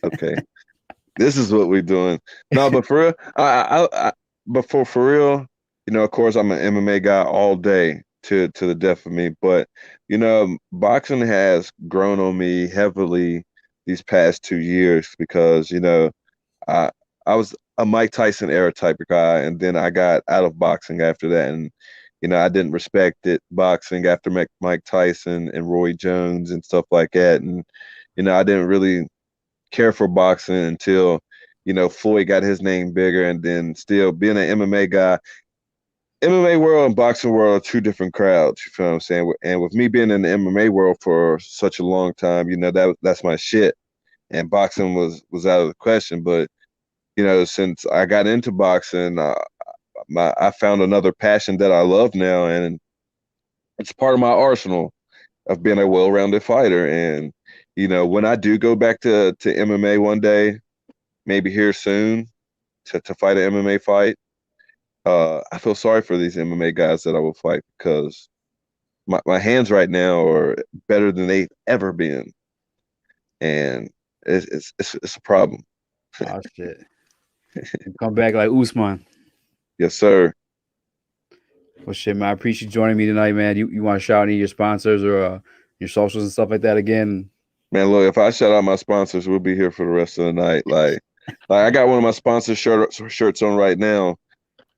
Okay. This is what we're doing. No, but for real, for real, of course, I'm an MMA guy all day to the death of me. But boxing has grown on me heavily these past 2 years because I I was a Mike Tyson era type of guy, and then I got out of boxing after that, and I didn't respect it boxing after Mike Tyson and Roy Jones and stuff like that, and I didn't really care for boxing until Floyd got his name bigger, and then still being an MMA guy. MMA world and boxing world are two different crowds. You feel what I'm saying? And with me being in the MMA world for such a long time, that's my shit. And boxing was out of the question. But since I got into boxing, I found another passion that I love now, and it's part of my arsenal of being a well-rounded fighter. And when I do go back to MMA one day, maybe here soon, to fight an MMA fight, I feel sorry for these MMA guys that I will fight because my hands right now are better than they've ever been, and it's a problem. Oh shit. Come back like Usman. Yes, sir. Well shit, man. I appreciate you joining me tonight, man. You want to shout any of your sponsors or your socials and stuff like that again? Man, look, if I shout out my sponsors, we'll be here for the rest of the night. Like I got one of my sponsors shirts on right now.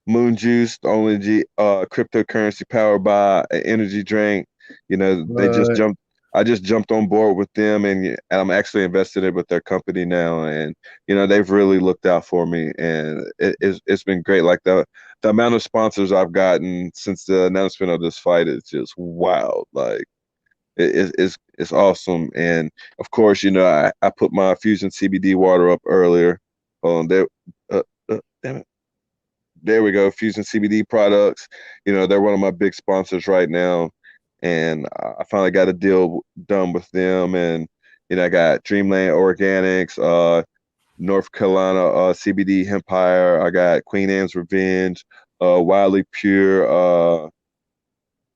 Moon Juice, the only cryptocurrency powered by an energy drink. They just But jumped. I just jumped on board with them, and I'm actually invested in with their company now. And they've really looked out for me, and it's been great. Like the amount of sponsors I've gotten since the announcement of this fight is just wild. Like it's awesome. And of course, I put my Fusion CBD water up earlier. There, damn it. There we go. Fusion CBD products. They're one of my big sponsors right now, and I finally got a deal done with them. And I got Dreamland Organics, North Carolina CBD Empire. I got Queen Anne's Revenge, Wildly Pure,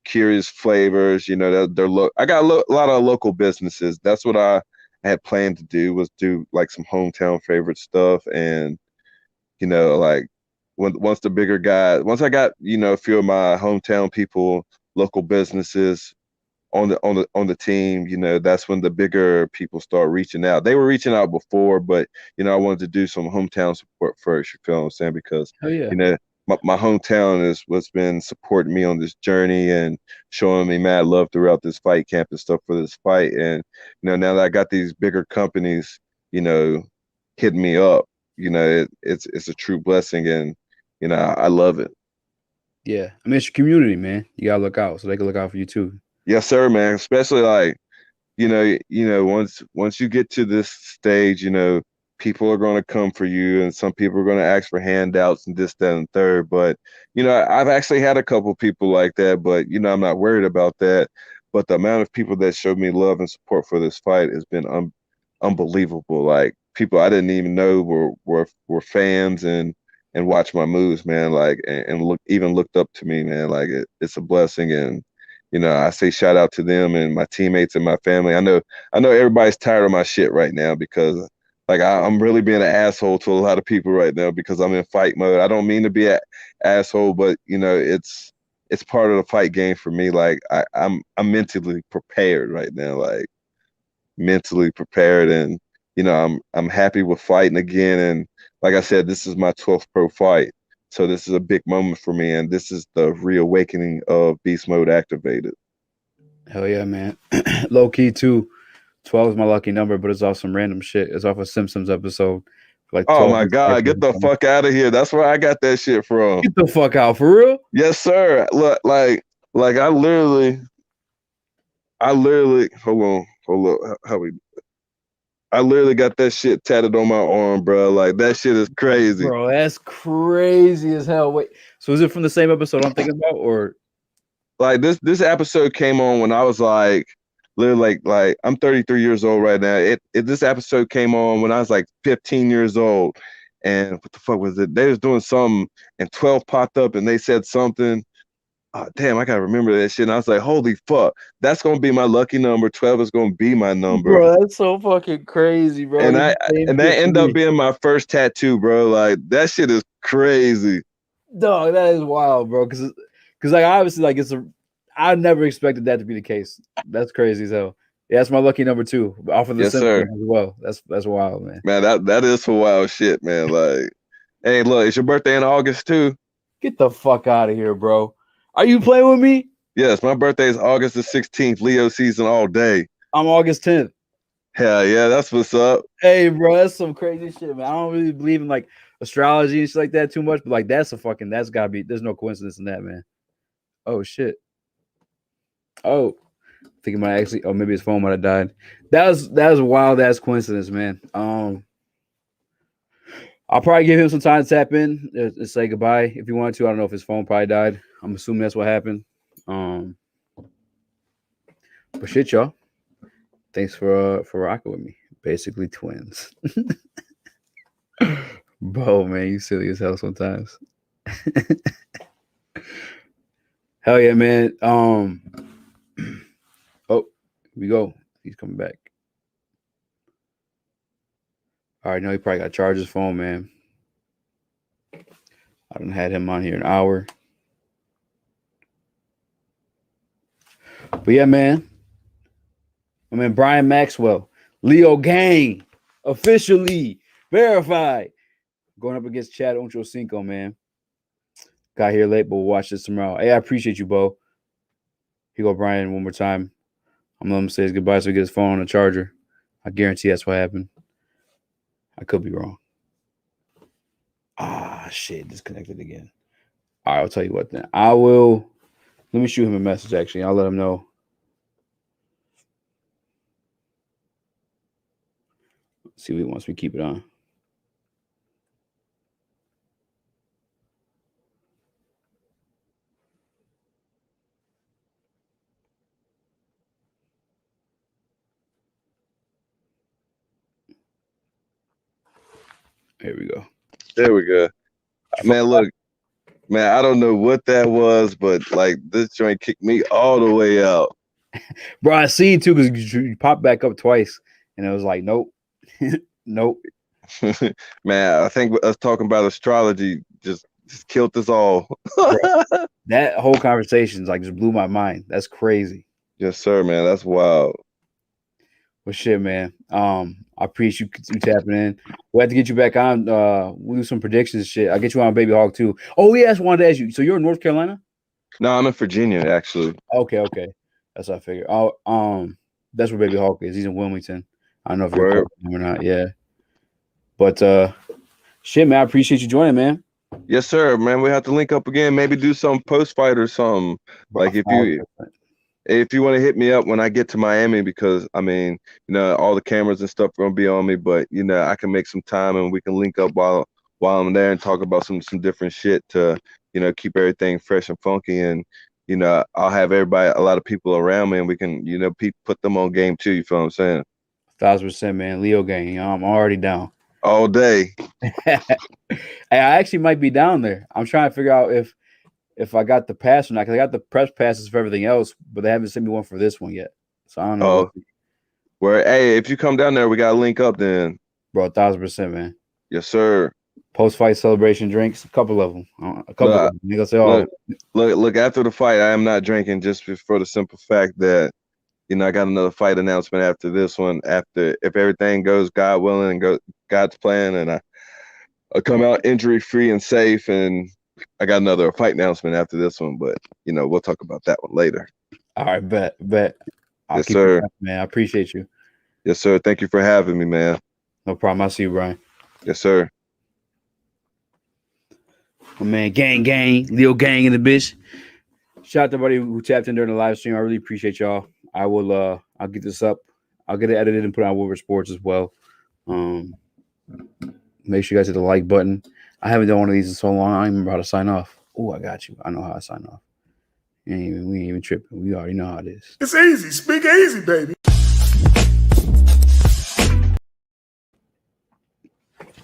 Curious Flavors. I got a lot of local businesses. That's what I had planned to do, was do like some hometown favorite stuff. And like once the bigger guy, once I got a few of my hometown people, local businesses on the team, that's when the bigger people start reaching out. They were reaching out before, but I wanted to do some hometown support first. You feel what I'm saying? Because oh yeah. my hometown is what's been supporting me on this journey and showing me mad love throughout this fight camp and stuff for this fight. And now that I got these bigger companies, hitting me up, it's a true blessing, and I love it. Yeah. I mean it's your community, man. You gotta look out so they can look out for you too. Yes, sir, man. Especially like once you get to this stage, people are going to come for you, and some people are going to ask for handouts and this, that, and third. But I've actually had a couple people like that, but I'm not worried about that. But the amount of people that showed me love and support for this fight has been unbelievable. Like people I didn't even know were fans and watch my moves, man. Like and looked up to me, man. Like it's a blessing, and I say shout out to them and my teammates and my family. I know everybody's tired of my shit right now because like I'm really being an asshole to a lot of people right now because I'm in fight mode. I don't mean to be an asshole, but it's part of the fight game for me. Like I'm mentally prepared right now. Like mentally prepared, and I'm happy with fighting again. And like I said, this is my 12th pro fight, so this is a big moment for me, and this is the reawakening of beast mode activated. Hell yeah, man. Low key too. 12 is my lucky number, but it's off some random shit. It's off a Simpsons episode. Like Oh 12. my god, get the fuck out of here. That's where I got that shit from. Get the fuck out, for real? Yes sir. Look, like I literally hold on how we I literally got that shit tatted on my arm, bro. Like that shit is crazy. Bro, that's crazy as hell. Wait, so is it from the same episode I'm thinking about, or Like this episode came on when I was like literally like I'm 33 years old right now. This episode came on when I was like 15 years old. And what the fuck was it? They was doing something and 12 popped up and they said something. Oh, damn, I gotta remember that shit. And I was like, holy fuck, that's gonna be my lucky number. 12 is gonna be my number. bro? That's so fucking crazy, bro. And that ended up being my first tattoo, bro. Like that shit is crazy. Dog, that is wild, bro. Because like obviously like I never expected that to be the case. That's crazy as hell. Yeah, that's my lucky number 2. Off of the Yes, Simpsons sir. as well. That's wild, man. Man, that is some wild shit, man. Like, hey, look, it's your birthday in August too. Get the fuck out of here, bro. Are you playing with me? Yes, my birthday is August the 16th. Leo season all day. I'm August 10th. Hell yeah, that's what's up. Hey, bro, that's some crazy shit, man. I don't really believe in like astrology and shit like that too much, but like that's gotta be. There's no coincidence in that, man. Oh shit. Oh, I think it might actually. Oh, maybe his phone might have died. That was a wild ass coincidence, man. I'll probably give him some time to tap in and say goodbye if you want to. I don't know if his phone probably died. I'm assuming that's what happened. But shit, y'all. Thanks for rocking with me. Basically twins. Bro, man, you silly as hell sometimes. Hell yeah, man. Oh, here we go. He's coming back. All right, no, he probably got to charge his phone, man. I done had him on here an hour. But yeah, man. My man Brian Maxwell, Leo Gang, officially verified. Going up against Chad Ochocinco, man. Got here late, but we'll watch this tomorrow. Hey, I appreciate you, Bo. Here go Brian one more time. I'm letting him say his goodbye so he gets his phone on the charger. I guarantee that's what happened. I could be wrong. Ah, shit, disconnected again. All right, I'll tell you what then. Let me shoot him a message, actually. I'll let him know. Let's see what he wants me to keep it on. Here we go. There we go. Man, look, man, I don't know what that was, but like this joint kicked me all the way out. Bro, I see you too because you popped back up twice, and it was like, nope, nope. Man, I think us talking about astrology just killed us all. That whole conversation like just blew my mind. That's crazy. Yes, sir, man. That's wild. Well, shit, man. I appreciate you tapping in. We'll have to get you back on. We'll do some predictions and shit. I'll get you on Baby Hawk too. Oh, yes, I wanted to ask you. So you're in North Carolina? No, I'm in Virginia, actually. Okay. That's what I figured. Oh, that's where Baby Hawk is. He's in Wilmington. I don't know if you're him or not. Yeah. But shit, man, I appreciate you joining, man. Yes, sir, man. We have to link up again. Maybe do some post fight or something. Like if you want to hit me up when I get to Miami, because I mean, all the cameras and stuff are gonna be on me, but I can make some time and we can link up while I'm there and talk about some different shit to keep everything fresh and funky. And I'll have a lot of people around me, and we can put them on game too. You feel what I'm saying? 1,000%, man. Leo gang. I'm already down. All day. Hey, I actually might be down there. I'm trying to figure out if I got the pass or not, because I got the press passes for everything else, but they haven't sent me one for this one yet. So I don't know. Oh, where? Hey, if you come down there, we gotta link up then. Bro, 1,000%, man. Yes, sir. Post-fight celebration drinks, a couple of them. A couple of them. You gonna say, oh, look. After the fight, I am not drinking just for the simple fact that I got another fight announcement after this one. After if everything goes God willing and God's plan, and I come out injury free and safe, and I got another fight announcement after this one. But we'll talk about that one later. All right, bet. Yes, sir. Man, I appreciate you. Yes, sir. Thank you for having me, man. No problem. I'll see you, Brian. Yes, sir. My man, gang, Leo gang in the bitch. Shout out to everybody who tapped in during the live stream. I really appreciate y'all. I'll get this up. I'll get it edited and put it on Wilbur Sports as well. Make sure you guys hit the like button. I haven't done one of these in so long. I don't even remember how to sign off. Oh, I got you. I know how to sign off. We ain't even tripping. We already know how it is. It's easy. Speak easy, baby.